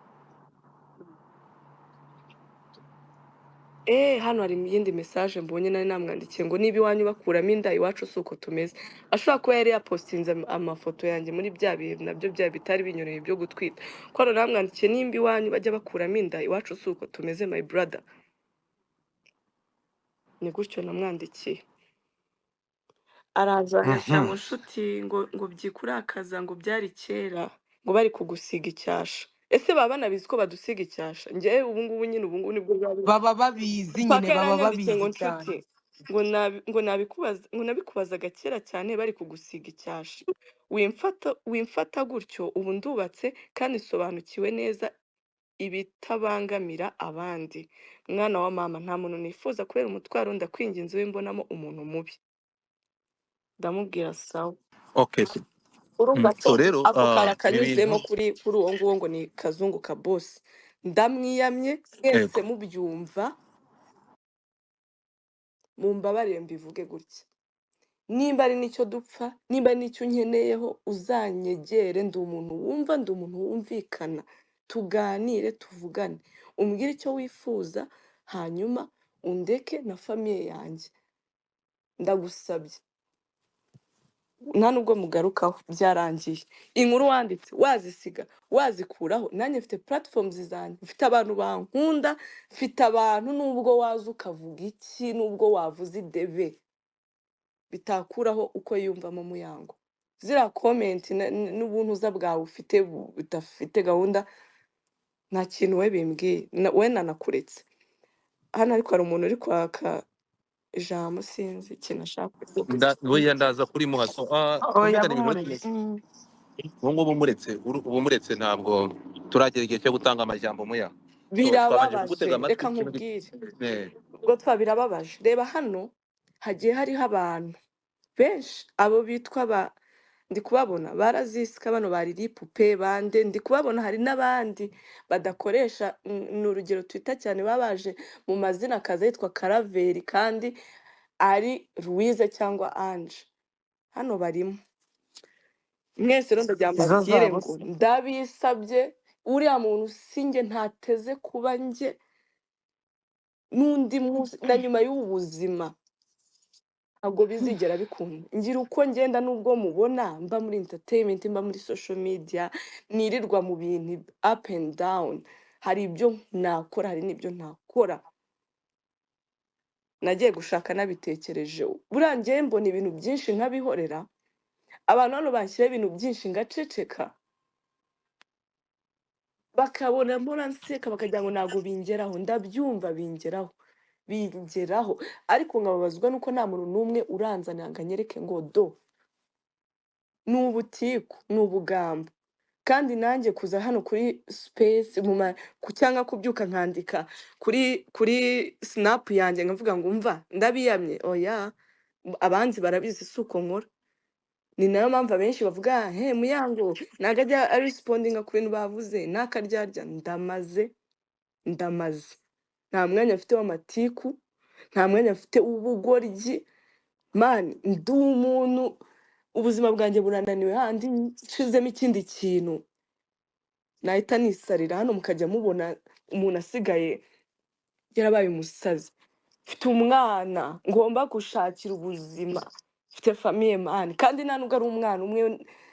hano hari iyindi message mbonye nari namwandikiye ngo niba iwanyu bakuramo inda iwacu suko tumeze ashobora kuba yari yapostinze amafoto yanjye muri bya bihe nabyo bya bitari binyoroye byo gutwita ko hano namwandikiye nimba iwanyu bajya bakuramo inda iwacu suko tumeze my brother ni gutyo namwandikiye araza yashyira mu nshuti ngo byikurakaza ngo byari kera ngo bari kugusiga icyasha ese baba banabizi ko badusiga icyasha njyewe ubu ngubu nyine ubu ngubu nibwo Baba babizi nyine paka baba yaranyandikiye ngo babizi cyane. nshuti ngo nabikubazaga kera cyane bari kugusiga icyasha wimfata gutyo ubu ndubatse kandi sobanukiwe neza ibitabangamira abandi mwana wa mama nta muntu nifuza kubera umutwaro ndakwinginze we mbonamo umuntu mubi ndamubwira sawa okay urumva ko So rero ako kari ibi akanyuzemo bintu kuri uwo nguwo ngo ni kazungu ka bosi ndamwiyamye mwese yego mubyumva mumbabarire mbivuge gutya nimba ari n'icyo dupfa nimba ari n'icyo unkeneyeho uzanyegere ndi umuntu wumva ndi umuntu wumvikana tuganire tuvugane umbwire icyo wifuza hanyuma undeke na famiye yanjye ndagusabye nta nubwo mugarukaho byarangiye inkuru wanditse wazisiga wazikuraho nanjye mfite platforms zanjye mfite abantu bankunda mfite abantu nubwo waza ukavuga iki nubwo wavuze idebe bitakuraho uko yiyumvamo muyango ziriya komenti n'ubuntuza bwawe ufite budafite gahunda nta kintu we bimbwiye we nanakuretse hano ariko hari umuntu uri kwaka ijambo sinzi ikintu ashaka kuvuga weya ndaza kuri muhaso oya twumvikane ibintu bumuretse kimwe ubu ngubu ubu muretse ntabwo turagera igihe cyo gutanga amajambo muya so twabanje kugutega birababaje amatwi reka ikintu nkubwire eh, ubwo birababaje reba hano hagiye hariho abantu benshi abo bitwa ndi kubabona barazisika bano bariri pupe bande ndi kubabona hari n'abandi badakoresha ni urugero twita cyane baba baje mu mazina akaza yitwa karaveri kandi ari Louise cyangwa Ange hano barimo mwese rero ndagira ngo izo mbabwire zabo ngo se ndabisabye uriya muntu sinjye ntateze kuba njye n'undi munsi na nyuma y'ubu buzima ntabwo bizigera bikunda ngira uko ngenda nubwo mubona mba muri entertainment mba muri social media nirirwa mu bintu up and down hari ibyo nakora hari n'ibyo ntakora nagiye gushaka nabitekerejeho buriya njyewe mbona ibintu byinshi nkabihorera abantu hano banshyiraho ibintu byinshi ngaceceka bakabona mpora nseka bakagira ngo ntabwo bingeraho ndabyumva bingeraho ariko nkababazwa nuko nta muntu n'umwe uranzanira ngo anyereke ngo do ni ubutiku ni ubugambo kandi nanjye kuza hano kuri space cyangwa kubyuka nkandika kuri snap yanjye nkavuga ngo umva ndabiyamye oya abanzi barabizi si uko nkora ni nayo mpamvu abenshi bavuga he muyango ntabwo ajya arisipondinga ku bintu bavuze n'akaryarya ndamaze nta mwanya afite w'amatiku nta mwanya afite w'ubugoryi mani ndi umuntu ubuzima bwanjye burananiwe handi nshizemo ikindi kintu nahita nisarira hano mukajya mubona umuntu asigaye yarabaye umusazi mfite umwana ngomba gushakira ubuzima mfite famiye mani kandi nta nubwo ari umwana umwe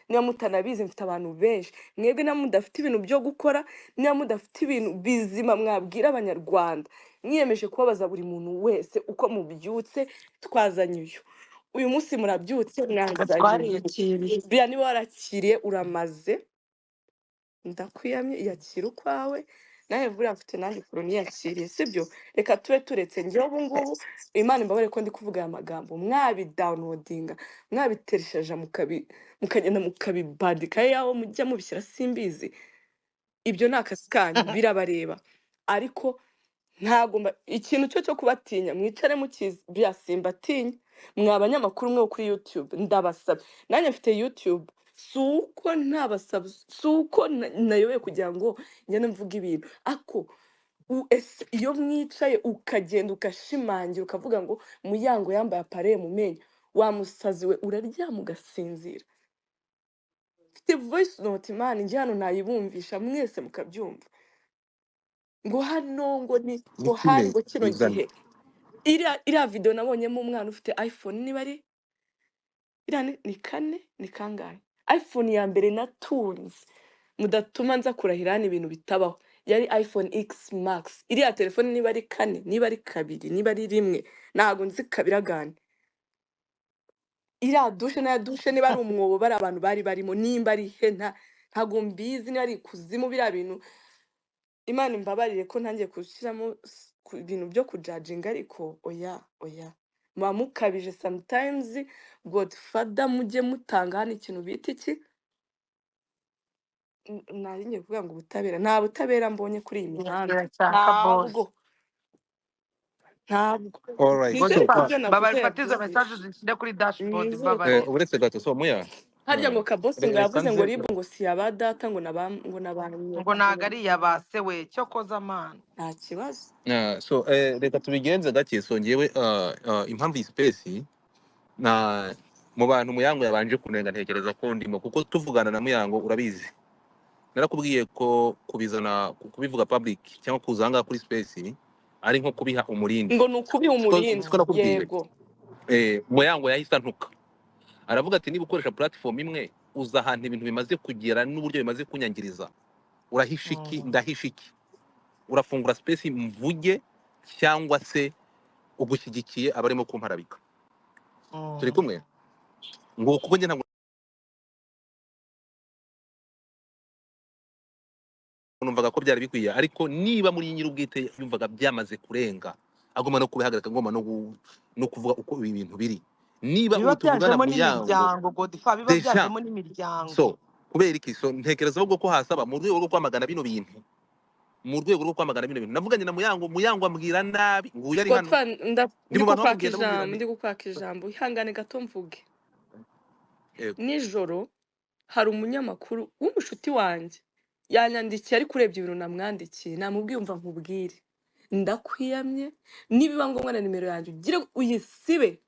niba mutanabizi mfite abantu benshi mwebwe niba mudafite ibintu byo gukora niba mudafite ibintu bizima mwabwira abanyarwanda mwiyemeje kubabaza buri muntu wese uko mubyutse twazanye uyu munsi murabyutse mwazanye twariyakiriye buriya niba warakiriye uramaze ndakwiyamye iyakira ukwawe nawe buriya mfite nanjye ukuntu niyakiriye sibyo reka tube turetse njyewe ubu ngubu imana imbabare ko ndi kuvuga aya magambo mwabidawunodinga mwabiteresheje mukagenda mukabibadika yaho mujya mubishyira simbizi ibyo ni akazi kanyu birabareba ariko ntabwo ikintu cyo kubatinya mwicare mukizi bya simbatinya mwa banyamakuru mwe kuri YouTube ndabasaba nanjye mfite YouTube si uko ntabasaba si uko nayoboye kugira ngo njye mvuga ibintu ako iyo mwicaye ukagenda ugashimangira ukavuga ngo muyango yambaye apareye mu menyo wa musazi we uraryama ugasinzira mfite voice note man njye hano nayibumvisha mwese mukabyumva ngo hano ngo ni ngo hari ngo kino gihe iriya video nabonyemo umwana ufite iPhone niba ari ni kane ni kangahe iPhone ya mbere natunze mudatuma nza kurahira ibintu bitabaho yari iPhone X Max iriya telefone niba ari kane niba ari kabiri niba ari rimwe ntago nzi kabiragane iriya dushe na dushe niba ari umwobo bari abantu bari barimo nimba ari he ntago mbizi niba ari kuzimu biriya bintu Imana imbabarire ko ntangiye gushyiramo ibintu byo kujajinga ariko oya muba mukabije sometimes Godfather mujye mutanga hano ikintu bita iki ngiye kuvuga ngo ubutabera nta butabera mbonye kuri iyi mihanda irashaka boss ntabwo alright so nizere ko ibyo navuze baba fata izo yabyumvise message zishyire kuri dashboard baba uretse gato so muya harya ngo kabosi ngo reka yavuze ngo nze ribu ngo si aba data ngo ngo nabana ngo ntago ari iya ba se we cyo koza amana. nta kibazo. so reka tubigenze gake. So ngewe impamvu iyi space na mu bantu Muyango yabanje kunenga, ntekereza ko ndimo, kuko tuvugana na Muyango urabizi, narakubwiye ko kubivuga public cyangwa kuza ahangaha kuri space ari nko kubiha umurindi. ngo ni ukubiha umurindi Siko nakubwiye. yego. Muyango yahise antuka, aravuga ati niba ukoresha platform imwe uza ahantu ibintu bimaze kugera n'uburyo bimaze kunyangiriza, urahisha iki? Ndahisha iki? Urafungura space mvuge cyangwa se ugushyigikiye abarimo kumparabika? Turi kumwe ngo kuko njye ntabwo numvaga ko byari bikwiye, ariko niba muri nyir'ubwite yumvaga byamaze kurenga, agomba no kubihagarika, agomba no kuvuga uko ibi bintu biri. Niba biba ubu tuvugana byajemo Muyango n'imiryango Godfa, biba deja, byajemo n'imiryango. so kubera iki? So ntekereza ahubwo ko hasaba mu rwego rwo kwamagana bino bintu, navuganye na Muyango ambwira nabi ngo uyu ari hano, Godfa ndi mu bantu bamubwiye ndamubwira ndi gukwaka ijambo ihangane gato mvuge. yego Nijoro hari umunyamakuru w'umushuti wanjye yanyandikiye ariko urebye ibintu namwandikiye namubwiye umva nkubwire ndakwiyamye nibiba ngombwa na nimero yanjye ugire uyisibe.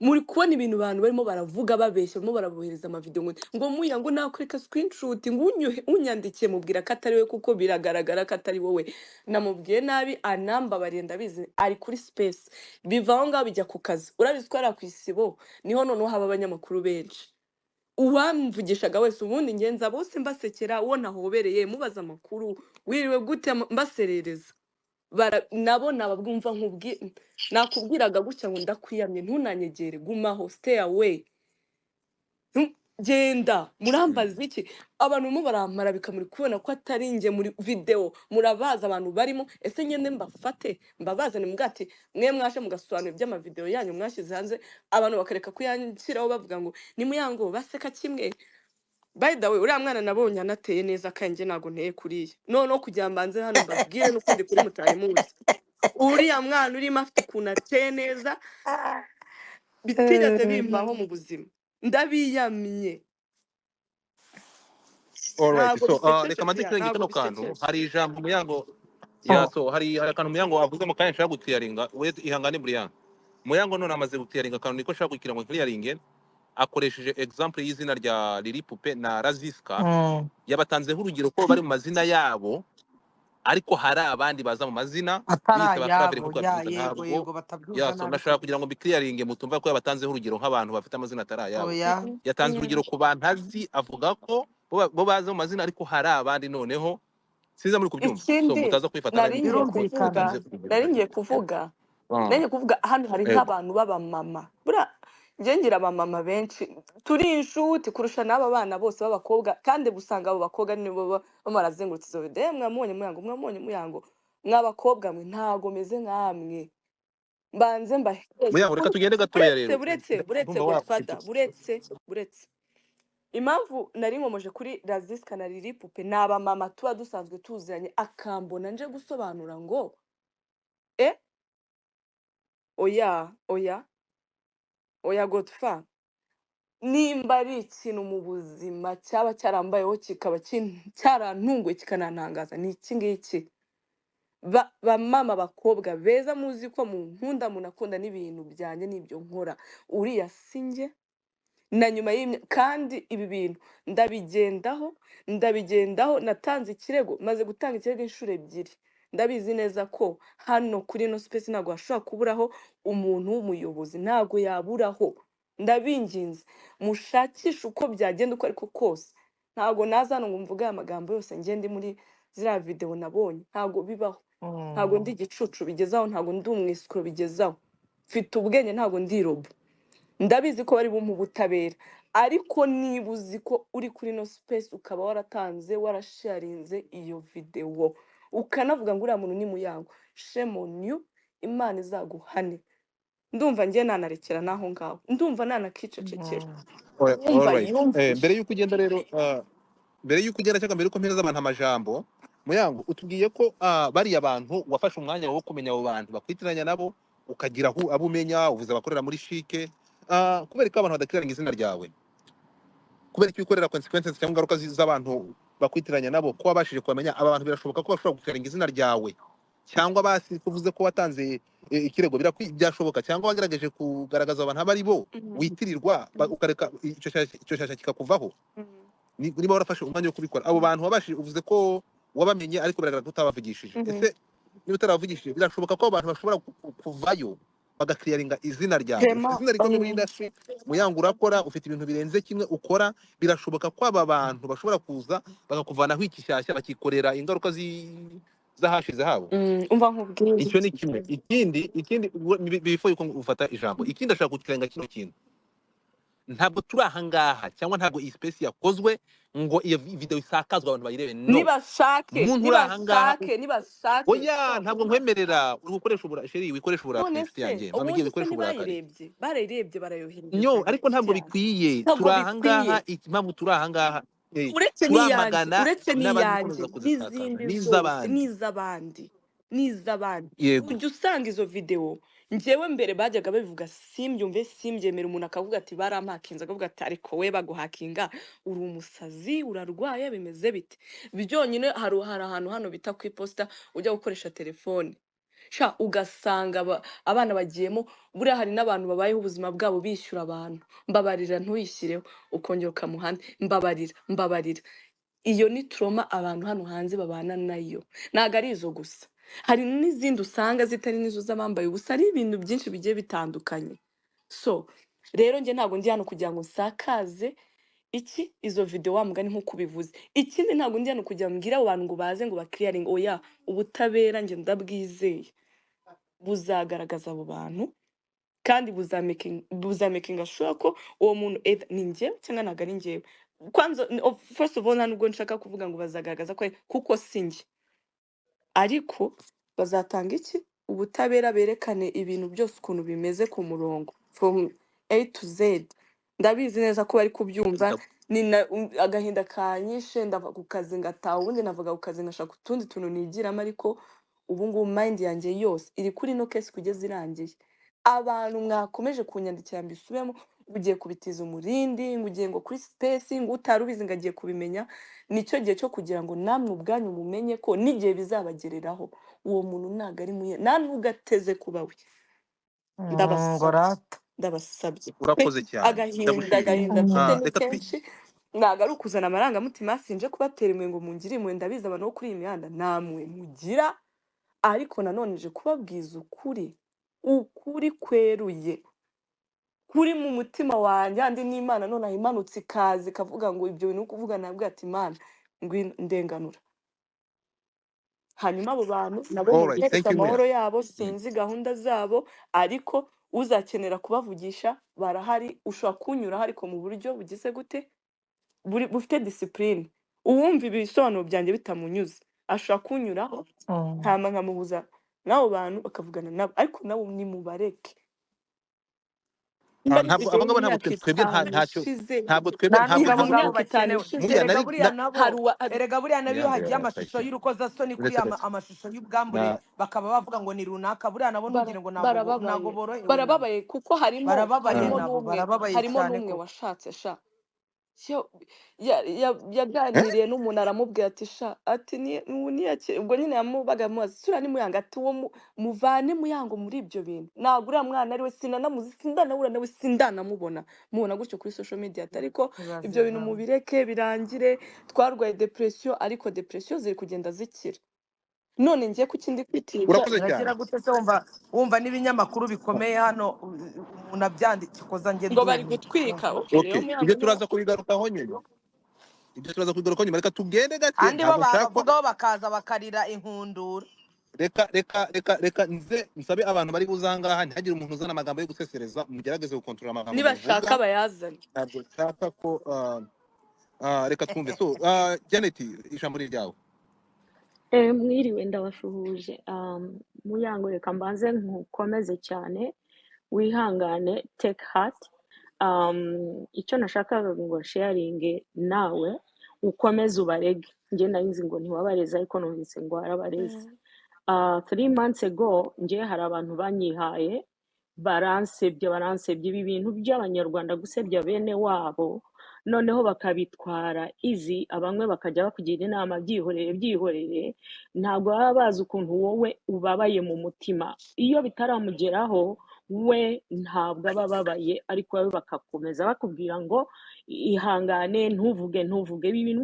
Muri kubona ibintu abantu barimo baravuga babeshya, barimo barabohereza amavideo ngo Muyango nakwereka screenshot ngo unyandikiye mubwira ko atari we kuko biragaragara ko atari wowe. Namubwiye nabi anambabariye ndabizi ari kuri space, biva aho ngaho bijya ku kazi. Urabizi ko ari ku isibo niho noneho haba abanyamakuru benshi. Uwamvugishaga wese ubundi ngenza bose mbasekera, uwo nahobereye mubaza amakuru wiriwe gute mbaserereza nabo nababwumva nakubwiraga gutya ngo ndakwiyamye ntunanyegere, gumaho, stay away, genda. Murambaza iki? Abantu mu barampara bikamuri kubona ko atari nge muri video, murabaza abantu barimo. Ese nyene mbafate mbabazane mugati mwe mwashe mugasobanura iby'amavideo yanyu mwashyize hanze, abantu bakareka kuyanshyiraho bavuga ngo ni Muyango baseka kimwe. By the way, uriya mwana nabonye anateye neza kanjye nago nteye kuriya. No kugira mbanze hano mbabwire n'ukundi kuri mutaye muzi. Uriya mwana urimo afite ukuntu ateye neza bitigeze bimbaho mu buzima. Ndabiyamye. alright. Ntago So bisekeje reka maze pia, kirenge ntago kano kantu, bisekeje. hari ijambo Muyango so hari akantu Muyango avuze mu kanya nshaka gutiyaringa, we ihangane Brian. Muyango none amaze gutiyaringa akantu niko nshaka kugira ngo clearinge, akoresheje example y'izina rya Lili Pupe na Raziska, yabatanzeho urugero ko bari mu mazina yabo, ariko hari abandi baza mu mazina biyise ba Claver atarayabo kuko ya babyita yego ntabwo. batabyumva So nabi ndashaka kugira ngo mbiclearinge mutumva ko yabatanzeho urugero nk'abantu bafite amazina atari ayabo. oya. Yatanze urugero ku bantu azi, avuga ko bo baza mu mazina ariko hari abandi noneho siza muri kubyumva, so Ikindi mutaza kwifatana naringiye n'ibyo ko birumvikana. yatanze naringiye kuvuga hano hari yego nk'abantu b'abamama buriya njye ngira abamama benshi turi inshuti kurusha n'aba bana bose b'abakobwa, kandi usanga abo bakobwa nibo baba barazengurutse izo video. Mwamubonye Muyango mw'abakobwa mwe ntago meze nkamwe. Mbanze mbaheze Muyango, reka tugende gatoya rero, buretse ndumva Godfather wafite buretse impamvu nari nkomeje kuri Raziska na Lili Pupe ni abamama tuba dusanzwe tuziranye, akambona nje gusobanura ngo oya Godfather, nimba ari ikintu mu buzima cyaba cyarambayeho kikaba cyarantunguye kikanantangaza ni iki ngiki. Bamama bakobwa beza muzi ko mu nkunda munakunda n'ibintu byanjye n'ibyo nkora, uriya sinjye na nyuma kandi ibi bintu ndabigendaho natanze ikirego, maze gutanga ikirego inshuro ebyiri. Ndabizi neza ko hano kuri no space ntago hashobora kuburaho umuntu w'umuyobozi, ntago yaburaho. Ndabinginze mushakisha uko byagenda uko ariko kose, ntago naza hano ngo mvuge aya magambo yose ngende muri ziriya video nabonye, ntago bibaho. Ntago ndi igicucu bigezaho, ntago ndi umwisikuro bigezaho, mfite ubwenge ntago ndi robo. Ndabizi ko bari bumpa ubutabera, ariko niba uzi ko uri kuri no space ukaba waratanze warasharinze iyo video ukanavuga ngo uriya muntu ni Muyango, shame on you, Imana izaguhane. Ndumva njye nanarekera naho ngaho, ndumva nanakicecekera. alright. Mbere yuko ugenda rero, mbere yuko ugenda cyangwa mbere yuko mpereza abantu amajambo, Muyango utubwiye ko bariya abantu wafashe umwanya wo kumenya abo bantu bakwitiranya nabo, ukagira abo umenya, uvuze abakorera muri Chic, kubera ko abantu badakiranga izina ryawe. kubera ko wikorera consequences cyangwa ingaruka z'abantu bakwitiranya nabo, ko wabashije kumenya aba bantu birashoboka ko bashobora gukarenga izina ryawe, cyangwa basi kuvuze ko watanze ikirego byashoboka, cyangwa wagerageje kugaragaza abantu abo ari bo witirirwa ukareka icyo cyashya kikakuvaho. Niba warafashe umwanya wo kubikora, abo bantu wabashije, uvuze ko wabamenye ariko biragaragara ko utabavugishije. Ese niba utaravugishije birashoboka ko abo bantu bashobora kuvayo bagakiriyaringa izina ryawe? Vraiment, Ufite izina rikomeye muri industry, Muyango urakora, ufite ibintu birenze kimwe ukora, birashoboka ko aba bantu bashobora kuza bakakuvanaho ikishyashya bakikorera ingaruka z'ahashize habo. umva nkubwire Icyo ni kimwe. Ikindi before yuko ufata ijambo, ikindi ashaka kukirenga kino kintu, ntabwo turi ahangaha cyangwa ntabwo iyi space yakozwe ngo iyo video isakazwe abantu bayirebe. No, nibashake umuntu uri ahangaha nibashake oya, ntabwo nkwemerera uri gukoresha sheri, wikoresha uburakari none inshuti se yanjye, ubundi ngiye se gukoresha uburakari. barayirebye barayohereje Nyo, ariko ntabwo bikwiye. ntabwo Turi bikwiye ahangaha, impamvu turi ahangaha uretse n'iyanjye turamagana n'abandi n'iyanjye gukomeza kuzisakaza n'izindi zose n'iz'abandi. n'iz'abandi Yego, ujya usanga izo videwo njyewe mbere bajyaga babivuga simbyumve simbyemera, umuntu akavuga ati barampakinze, akavuga ati ariko we baguhakinga uri umusazi urarwaye bimeze bite. Byonyine hari ahantu hano bita ku iposita ujya gukoresha telefone sha ugasanga abana bagiyemo, buriya hari n'abantu babayeho ubuzima bwabo bishyura abantu, mbabarira ntuyishyireho, ukongera ukamuhanda, mbabarira. Iyo ni trauma abantu hano hanze babana nayo, ntabwo ari izo gusa, hari n'izindi usanga zitari n'izo z'abambaye ubusa, ari ibintu byinshi bigiye bitandukanye. So rero njye ntabwo ndi hano kugira ngo nsakaze izo video wa mugani nk'uko ubivuze. Ikindi ntabwo ndi hano kugira ngo mbwire abo bantu ngo baze ngo bakiriyaringe, oya, ubutabera njye ndabwizeye buzagaragaza abo bantu kandi buzamakinga sure ko uwo muntu ni njyewe cyangwa ntabwo ari njyewe. Kwanza first of all nta nubwo nshaka kuvuga ngo bazagaragaza ko kuko si njye, ariko bazatanga ubutabera, berekane ibintu byose ukuntu bimeze ku murongo from A to Z. Ndabizi neza ko bari kubyumva, agahinda kanyishe, ndava ku kazi ngataha, ubundi navuga ku kazi ngashaka utundi tuntu nigiramo, ariko ubu ngubu mind yanjye yose iri kuri no case kugeza irangiye. Abantu mwakomeje kunyandikira mbisubemo, ugiye kubitiza umurindi, ngo ugiye ngo kuri space, ngo utari ubizi ngo agiye kubimenya. Nicyo gihe cyo kugira ngo namwe ubwanyu mumenye ko n'igihe bizabagereraho uwo muntu ntabwo ari muye, nta nubwo ateze kuba we. Ndabasabye urakoze cyane, agahinda ndagushimiye. mfite ni Reka kenshi, ntabwo ari ukuzana amarangamutima, sinje kubatera imwe ngo mungire imwe, ndabizi abantu bo kuri iyi mihanda namwe mugira, ariko nanone nje kubabwiza ukuri kweruye kuri mu mutima wanjye, andi n'Imana none imanutse ikaza ikavuga ngo ibyo bintu kuvuga, nabwo ati Imana ngwino ndenganura. Hanyuma abo bantu nabo mugeretse amahoro yabo, sinzi gahunda zabo, ariko uzakenera kubavugisha barahari, ushobora kunyuraho ariko mu buryo bugize gute, bufite discipline. Uwumva ibisobanuro byanjye bitamunyuze ashobora kunyuraho ntama nkamubuza n'abo bantu bakavugana nabo, ariko nabo nimubareke. ntabwo twebwe ntabwo twebwe erega buriya nabo iyo hagiye amashusho y'urukozasoni kuri amashusho y'ubwambure bakaba bavuga ngo ni runaka, buriya nabo ntugire ngo ntabwo borohewe, barababaye kuko harimo n'umwe n'umwe washatse sha yaganiriye n'umuntu aramubwira ati sha ati ubwo nyine yamubaga amubaza sura ni Muyango, ati uwo muvane Muyango muri ibyo bintu, ntabwo uriya mwana ari we, sinanamuzi, sindanahura nawe, sindanamubona, mubona gutyo kuri social media. Ariko ibyo bintu mubireke birangire, twarwaye depression, ariko depression ziri kugenda zikira. None ngiye ku kindi kwitinya urakira gute se? Wumva n'ibinyamakuru bikomeye hano umuntu abyandika koza ngende ngo bari gutwika. Ibyo turaza kubigarukaho nyuma, reka tugende gake. Andi bo bavugaho bakaza bakarira inkundura. Reka nsabe abantu bari buzangaha ntihagire umuntu uzana amagambo yo gusesereza, mugerageze gukontorora amagambo nibashaka bayazane. Ntabwo nshaka ko reka twumve. So Janet, ijambo ni ryawe. Mwiriwe, ndabashuhuje. Muyango, reka mbanze nkukomeze cyane, wihangane, take heart. Icyo nashakaga ngo sharinge nawe ukomeze ubarege, njye narizi ngo ntiwabareze ariko numvise ngo warabareze. 3 months ago njye hari abantu banyihaye baransebye ibi bintu by'abanyarwanda gusebya bene wabo noneho bakabitwara izi abamwe bakajya bakugira inama byihorere ntabwo baba bazi ukuntu wowe ubabaye mu mutima iyo bitaramugeraho we ntabwo aba ababaye ariko wowe bakakomeza bakubwira ngo ihangane ntuvuge ibi bintu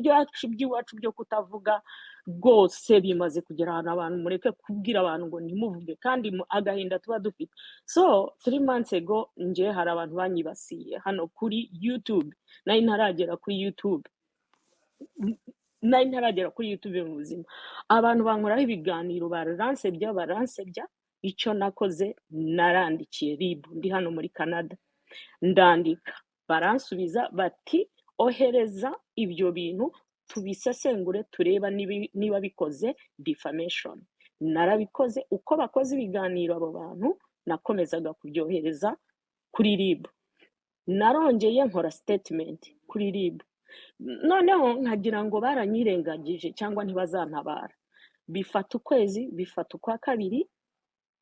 by'iwacu byo kutavuga rwose bimaze kugera ahantu abantu mureke kubwira abantu ngo ntimuvuge kandi agahinda tuba dufite so 3 months ago nje hari abantu banyibasiye hano kuri YouTube nari ntaragera kuri YouTube mu buzima abantu bankoraho ibiganiro baransebya icyo nakoze narandikiye RIB ndi hano muri Canada ndandika baransubiza bati ohereza ibyo bintu tubisesengure tureba niba bikoze defamation narabikoze uko bakoze ibiganiro abo bantu nakomezaga kubyohereza kuri RIB narongeye nkora statement kuri RIB noneho nkagira ngo baranyirengagije cyangwa ntibazantabara bifata ukwezi bifata ukwa kabiri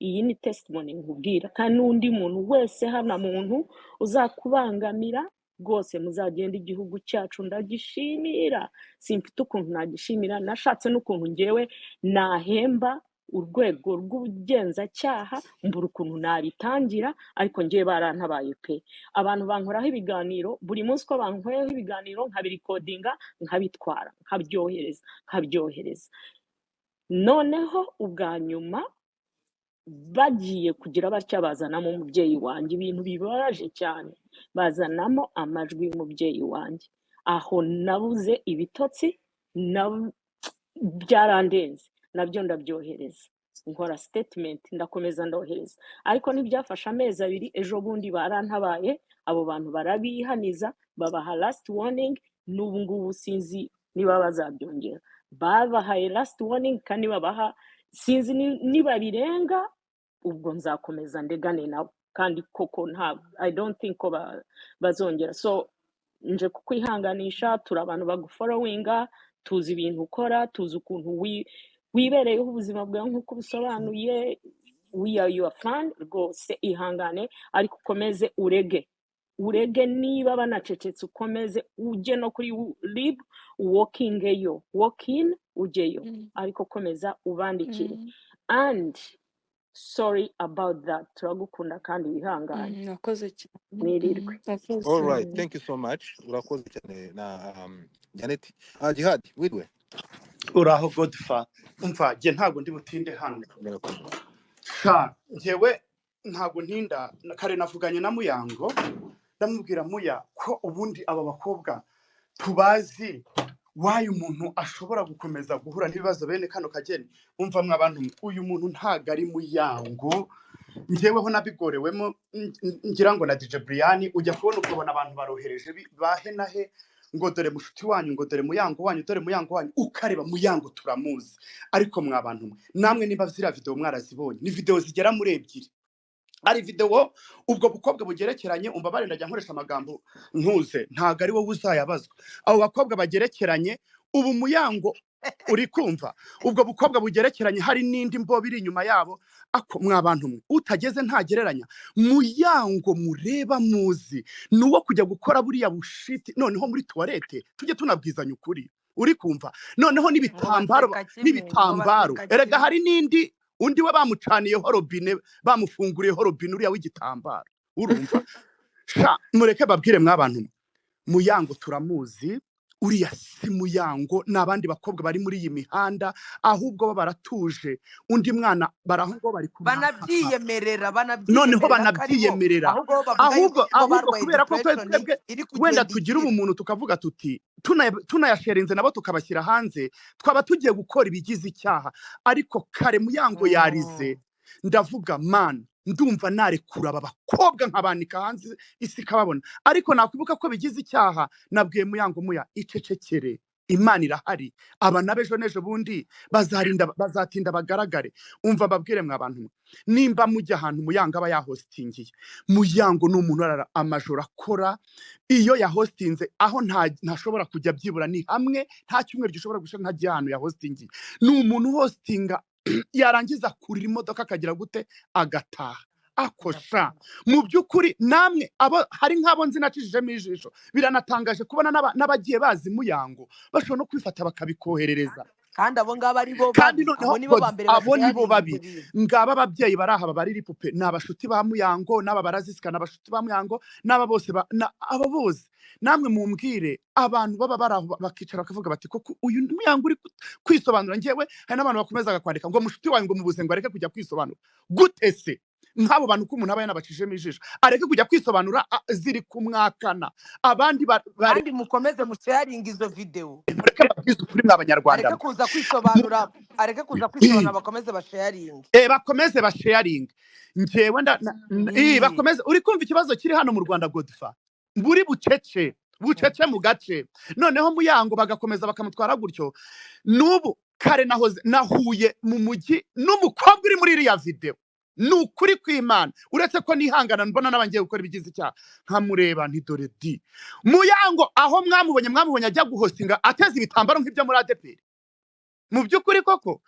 iyi ni testimony nkubwira kandi n'undi muntu wese hana muntu uzakubangamira rwose muzagenda igihugu cyacu ndagishimira simfite ukuntu nagishimira nashatse n'ukuntu ngewe nahemba urwego rw'ubugenzacyaha mbura ukuntu nabitangira ariko ngewe barantabaye pe abantu bankoraho ibiganiro buri munsi ko bankoraho ibiganiro nkabirikodinga nkabitwara nkabyohereza noneho ubwa nyuma bagiye kugira batya bazanamo umubyeyi wanjye ibintu bibabaje cyane bazanamo amajwi y'umubyeyi wanjye aho nabuze ibitotsi byarandenze nabyo ndabyohereza nkora statement ndakomeza ndohereza ariko ntibyafashe amezi 2 ejo bundi barantabaye abo bantu barabihaniza babaha last warning n'ubu ngubu sinzi niba bazabyongera babahaye last warning kandi babaha sinzi niba birenga ubwo nzakomeza ndegane nabo kandi koko nta I don't think ko bazongera so nje kukwihanganisha turi abantu bagufollowinga tuzi ibintu ukora tuzi ukuntu wibereyeho ubuzima bwawe nk'uko busobanuye we are your fan rwose ihangane ariko ukomeze urege niba banacecetse ukomeze ujye no kuri RIB walk in ujyeyo ariko komeza ubandikire and sorry about that turagukunda kandi wihangane nakoze cyane nirirwe nakoze All right, cyane thank you so much. Urakoze cyane na Janet. Jihad, witwe. uraho Godfa umva nge ntabwo ndi butinde hano Murakoze. sha ngewe ntabwo ntinda kare navuganye na Muyango ndamubwira Muya ko ubundi aba bakobwa tubazi wayo umuntu ashobora gukomeza guhura n'ibibazo bene kano kageni umva mwabantu uyu muntu ntago ari Muyango ngeweho nabigorewemo ngira ngo na DJ Brian ujya kubona ukabona abantu barohereje bahe nahe ngo dore mushuti wanyu ngo dore Muyango wanyu dore Muyango wanyu ukareba Muyango turamuzi ariko mwabantu namwe niba zira video mwarazibonye ni video zigera muri ebyiri ari video ubwo bukobwa bugerekeranye umva barenda jya nkoresha amagambo ntuze ntago ari wowe uzayabazwa abo bakobwa bagerekeranye ubu Muyango uri kumva ubwo bukobwa bugerekeranye hari n'indi mbobo iri inyuma yabo ako mwabantu mwe utageze ntagereranya Muyango mureba muzi nuwo kujya gukora buriya bushiti noneho muri toilette tujye tunabwizanya ukuri uri kumva noneho n'ibitambaro erega hari n'indi undi we bamucaniyeho robine bamufunguriyeho robine uriya w'igitambaro urumva sha mureke babwire mwabantu Muyango turamuzi uriya si Muyango n'abandi bakobwa bari muri iyi mihanda ahubwo bo baratuje undi mwana barahungo bari banabyiyemerera noneho banabyiyemerera ahubwo kubera ko twebwe wenda tugira umuntu tukavuga tuti tunayasherinze nabo tukabashyira hanze twaba tugiye gukora ibigize icyaha ariko kare Muyango yarize ndavuga man ndumva narekura aba bakobwa nkabanika hanze isi kababona ariko nakwibuka ko bigize icyaha nabwiye Muyango Muya icecekere Imana irahari aba nabejo nejo bundi bazatinda bagaragare umva babwire mwabantu nimba mujya ahantu Muyango aba yahostingiye Muyango ni umuntu arara amajoro akora iyo yahostinze aho ntashobora kujya byibura ni hamwe nta cyumweru gishobora gushira ntajya ahantu yahostingiye ni umuntu hostinga yarangiza kurira imodoka akagira gute agataha akosha mu by'ukuri namwe abo hari nk'abo nzi nacishijemo ijisho biranatangaje kubona n'abagiye bazi Muyango bashobora no kwifata bakabikoherereza kandi abo ngabo ari bo kandi babi noneho abo nibo ba mbere abo nibo basharinga babi ibyo bintu ngaba ababyeyi bari aha bari ripupe ni abashuti ba Muyango n'aba barazisika n'abashuti ba Muyango n'aba bose aba bose namwe mumbwire abantu baba bari aho bakicara bakavuga bati koko uyu Muyango uri kwisobanura njyewe hari n'abantu bakomezaga kwandika ngo mushuti wawe ngo mubuze ngo areke kujya kwisobanura gute se nk'abo bantu ko umuntu aba yanabacishemo ijisho areke kujya kwisobanura ziri kumwakana abandi kandi mukomeze musharinga izo video mureke babwize ukuri mw'abanyarwanda areke kuza kwisobanura bakomeze basharinge bakomeze basharinge njyewe bakomeze uri kumva ikibazo kiri hano mu Rwanda Godfa buri bucece mu gace noneho Muyango bagakomeza bakamutwara gutyo n'ubu kare nahuye mu mujyi n'umukobwa uri muri iriya video nukuri kw'Imana uretse ko nihangana mbona n'abangiye gukora ibigize icyaha nkamureba nti dore di Muyango aho mwamubonye ajya guhostinga ateze ibitambaro nk'ibyo muri ADPR mu by'ukuri koko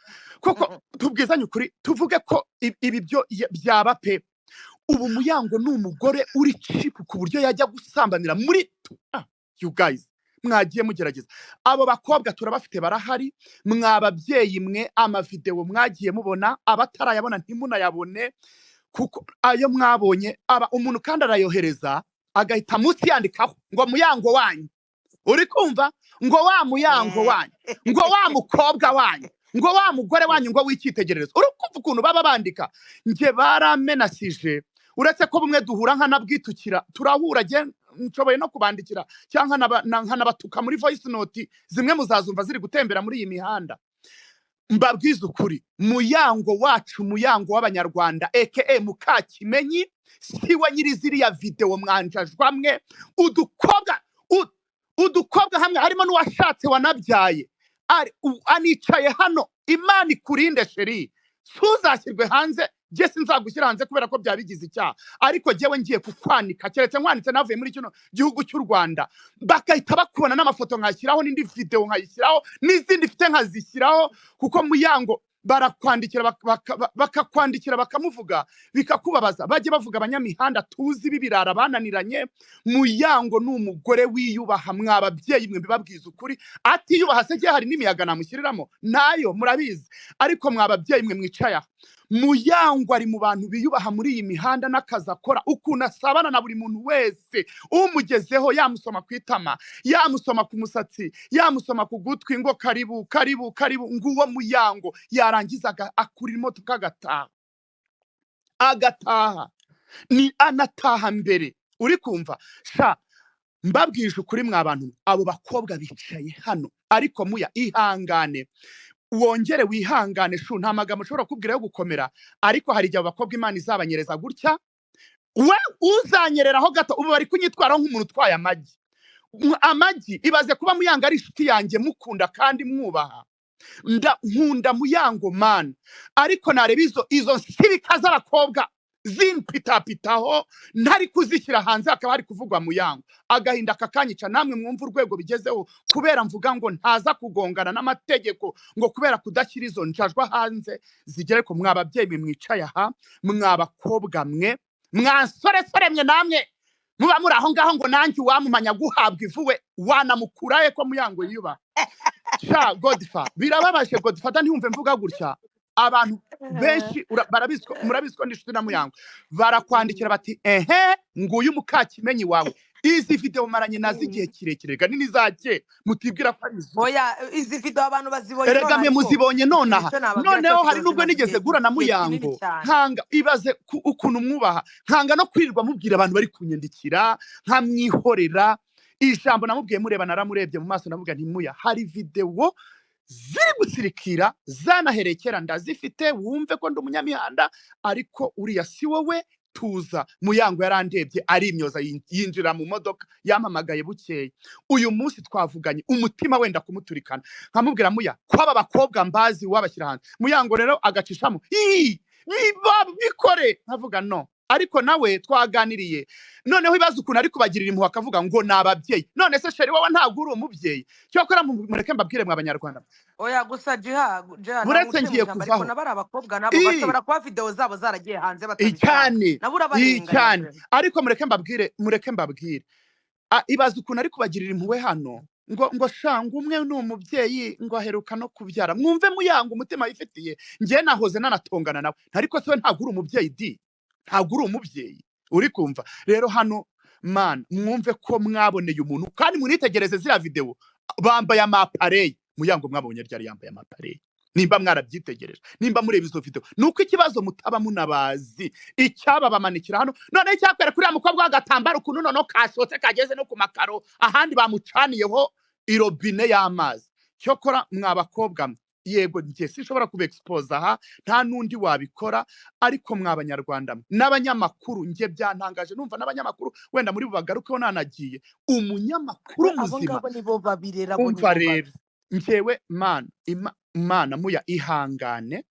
tubwizanye ukuri tuvuge ko ibi byo byaba pe ubu Muyango ni umugore uri cheap ku buryo yajya gusambanira muri you guys mwagiye mugerageza abo bakobwa turabafite barahari mwababyeyi mwe amavideo mwagiye mubona abatarayabona ntimunayabone kuko ayo mwabonye umuntu kandi arayohereza agahita munsi yandikaho ngo Muyango wanyu uri kumva ngo wa Muyango wanyu ngo wa mukobwa wanyu ngo wa mugore wanyu ngo w'icyitegererezo uri kumva ukuntu baba bandika nge baramenasije uretse ko bumwe duhura nkanabwitukira turahura nshoboye no kubandikira cyangwa nkanabatuka muri voice note zimwe muzazumva ziri gutembera muri iyi mihanda mbabwiza ukuri Muyango wacu Muyango w'abanyarwanda aka Mukakimenyi siwe nyiri ziriya video mwanjajwamwe udukobwa hamwe harimo n'uwashatse wanabyaye anicaye hano Imana ikurinde sheri suzashyirwe hanze je sinzagushyira hanze kubera ko byabigize icyaha ariko jewe ngiye kukwanika keretse nkwanitse navuye muri kino gihugu cy'u Rwanda bakahita bakubona n'amafoto nkashyiraho n'indi video nkayishyiraho n'izindi mfite nkazishyiraho kuko Muyango barakwandikira bakakwandikira bakamuvuga bikakubabaza bajye bavuga abanyamihanda tuzi bibirara bananiranye Muyango ni umugore wiyubaha mwababyeyi mwe bibabwiza ukuri atiyubaha se gihe hari n'imiyaga namushyiriramo nayo murabizi ariko mwababyeyi mwe mwicaye Muyango ari mu bantu biyubaha muri iyi mihanda n'akazi akora ukuntu asabana na buri muntu wese umugezeho yamusoma ku itama yamusoma ku musatsi yamusoma ku gutwi ngo karibu nguwo Muyango yarangiza akurira imodoka agataha ni anataha mbere uri kumva mbabwije ukuri mw'abantu abo bakobwa bicaye hano ariko Muya ihangane wongere wihangane nta magambo ushobora kubwira yo gukomera ariko hari igihe abakobwa Imana izabanyereza gutya we uzanyereraho gato ubu bari kunyitwaraho nk'umuntu utwaye amagi ibaze kuba Muyango ari inshuti yanjye mukunda kandi mwubaha nkunda Muyango man ariko nareba izo nsibika z'abakobwa zinpitapitaho ntari kuzishyira hanze akaba hari kuvugwa Muyango agahinda kakanyica namwe mwumva urwego bigezeho kubera mvuga ngo ntaza kugongana n'amategeko ngo kubera kudashyira izo njajwa hanze zigere ko mwababyeyi mwe mwicaye aha mwabakobwa mwe mwasoresore mwe namwe muba muri aho ngaho ngo nanjye wamumanya guhabwa ivuwe wanamukuraye ko Muyango yiyuba Godfa birababaje Godfa ntiyumve mvuga gutya abantu benshi murabizi ko n'inshuti na Muyango barakwandikira bati nguyu Mukakimenyi wawe izi video maranye nazo igihe kirekire gani nizake mutibwira ko ari izo oya izi video abantu bazibonye erega mwe muzibonye nonaha noneho hari nubwo nigeze gura na Muyango nkanga ibaze ukuntu mwubaha nkanga no kwirirwa mubwira abantu bari kunyandikira nkamwihorera ijambo namubwiye mureba naramurebye mu maso navuga nti Muya hari video ziri gusirikira zanaherekera ndazifite wumve ko ndi umunyamihanda ariko uriya si wowe tuza Muyango yarandebye ari imyoza yinjira mu modoka yampamagaye bukeye uyu munsi twavuganye umutima wenda kumuturikana nkamubwira Muya kwaba bakobwa mbazi wabashyira hanze Muyango rero agacishamo bikore nkavuga no ariko nawe twaganiriye noneho ibibazo ukuntu ari kubagirira impuhwe akavuga ngo ni ababyeyi none se sheri wowe ntabwo uri umubyeyi cyokora mureke mbabwire mwa banyarwanda oya gusa jiha ntabwo buretse uciye mu ngiye ijambo ariko kuvaho n'abari abakobwa nabo i bashobora kuba videwo zabo zaragiye hanze batabishaka cyane nabo urabarenganya cyane pe ariko mureke mbabwire ibaza ukuntu ari kubagirira impuhwe hano ngo shanga umwe ni umubyeyi ngo aheruka no kubyara mwumve muyanga umutima yifitiye njye nahoze nanatongana nawe ariko se we ntabwo uri umubyeyi di ntabwo uri umubyeyi uri kumva rero hano man mwumve ko mwaboneye umuntu kandi munitegereze ziriya videwo bambaye amapareyi muyango mwabonye ryari yambaye amapareyi nimba mwarabyitegereje nimba mureba izo video nuko ikibazo mutaba munabazi icyaba bamanikira hano none icyakwera kuri ya mukobwa w'agatambaro ukuntu noneho kashotse kageze no ku makaro ahandi bamucaniyeho irobine y'amazi cyokora mwabakobwa yego njye sinshobora kuba expose aha nta nundi wabikora ariko mwabanyarwanda n'abanyamakuru njye byantangaje numva n'abanyamakuru wenda muri bubagarukeho nanagiye umunyamakuru abo muzima ngabo nibo babirera bo umva nibo rero babi njyewe mana muya ihangane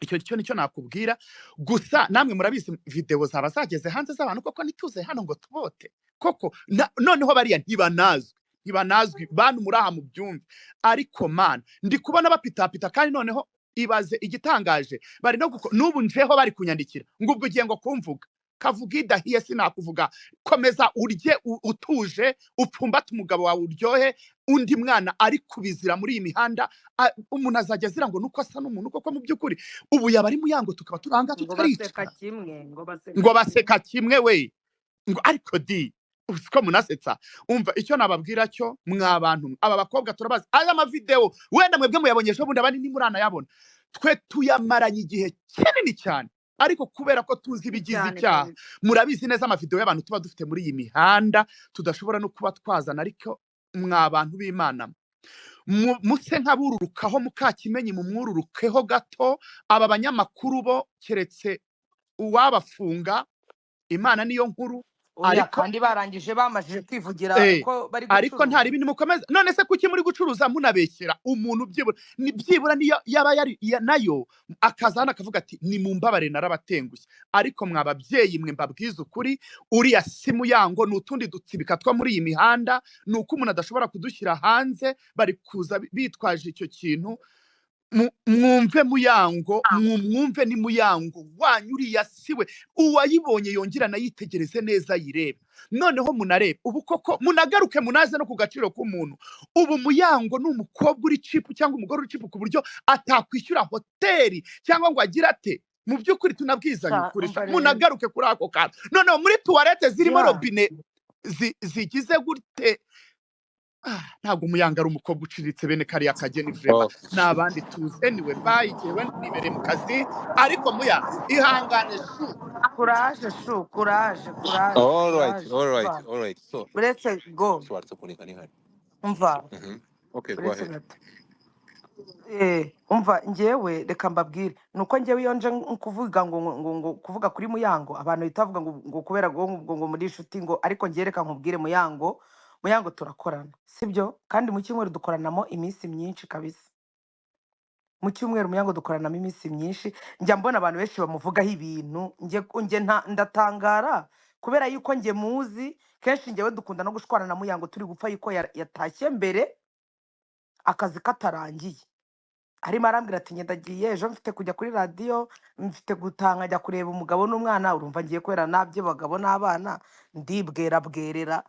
icyo nicyo nakubwira gusa namwe murabizi video zaba zageze hanze z'abantu koko ntituze hano ngo tubote koko noneho bariya ntibanazwi bantu muraha mu byumve ariko mana ndi kubona bapitapita kandi noneho ibaze igitangaje bari no n'ubu njeho bari kunyandikira ngo ubwo ugiye ngo kumvuga kavuga idahiye sinakuvuga komeza urye utuje upfumbate umugabo wawe uryohe undi mwana ari kubizira muri iyi mihanda umuntu azajya azira ngo nuko asa n'umuntu koko mu by'ukuri ubu yaba ari muyango tukaba turanga ngo baseka tutarica kimwe ngo baseka kimwe we ngo ariko di ko munasetsa umva icyo nababwira cyo mwabantu aba bakobwa turabazi aya mavideo wenda mwebwe muyabonyeje bundi abandi nimurana yabona twe tuyamaranye igihe kinini cyane ariko kubera ko tuzi ibigize cyane icyaha kabisa murabizi neza amavideo y'abantu tuba dufite muri iyi mihanda tudashobora no kuba twazana ariko mwabantu b'Imana muse nkabururukaho mukakimenyi mumwururukeho gato aba banyamakuru bo keretse uwabafunga Imana niyo nkuru oya ariko kandi barangije bamajije kwivugira ko bari ariko ntari gucuruza ibintu mukomeza none se kuki muri gucuruza munabeshyera umuntu byibura niyo yaba yari nayo akazana akavuga ati ni mumbabare narabatengushye ariko mwababyeyi mwe mbabwiza ukuri uriya simu yango n'utundi dutsibika two muri iyi mihanda nuko umuntu adashobora kudushyira hanze bari kuza bitwaje icyo kintu mwumve muyango mwumve ni muyango wanyu uriya siwe uwayibonye yongera nayitegereze neza yirebe noneho munarebe ubu koko munagaruke munaze no ku gaciro k'umuntu ubu muyango ni umukobwa uri cipu cyangwa umugore uri cipu ku buryo atakwishyura hoteli cyangwa ngo agire ate mu by'ukuri tunabwizanye ukuri munagaruke kuri ako kantu noneho muri tuwarete zirimo robine zigize gute ntabwo umuyanga ari umukobwa uciriritse bene kariya kageni vrema n'abandi tuzi anyway bye jewe nibereye mu kazi ariko muya ihangane kuraje all right so uretse go swartse kunika ni hari umva okay go uretse ahead gato umva njyewe reka mbabwire nuko njyewe iyo nje kuvuga ngo kuvuga kuri muyango abantu bahita bavuga ngo kubera ngo muri inshuti ngo ariko njyewe reka nkubwire muyango turakorana sibyo kandi mu cyumweru dukoranamo iminsi myinshi kabisa mu cyumweru muyango dukoranamo iminsi myinshi njya mbona abantu benshi bamuvugaho ibintu njye ndatangara kubera yuko njye muzi kenshi njyewe dukunda no gushwana na muyango turi gupfa yuko yatashye mbere akazi katarangiye arimo arambwira ati ngendagiye ejo mfite kujya kuri radiyo mfite gutanga njya kureba umugabo n'umwana urumva ngiye kubera nabyo bagabo n'abana ndibwerabwerera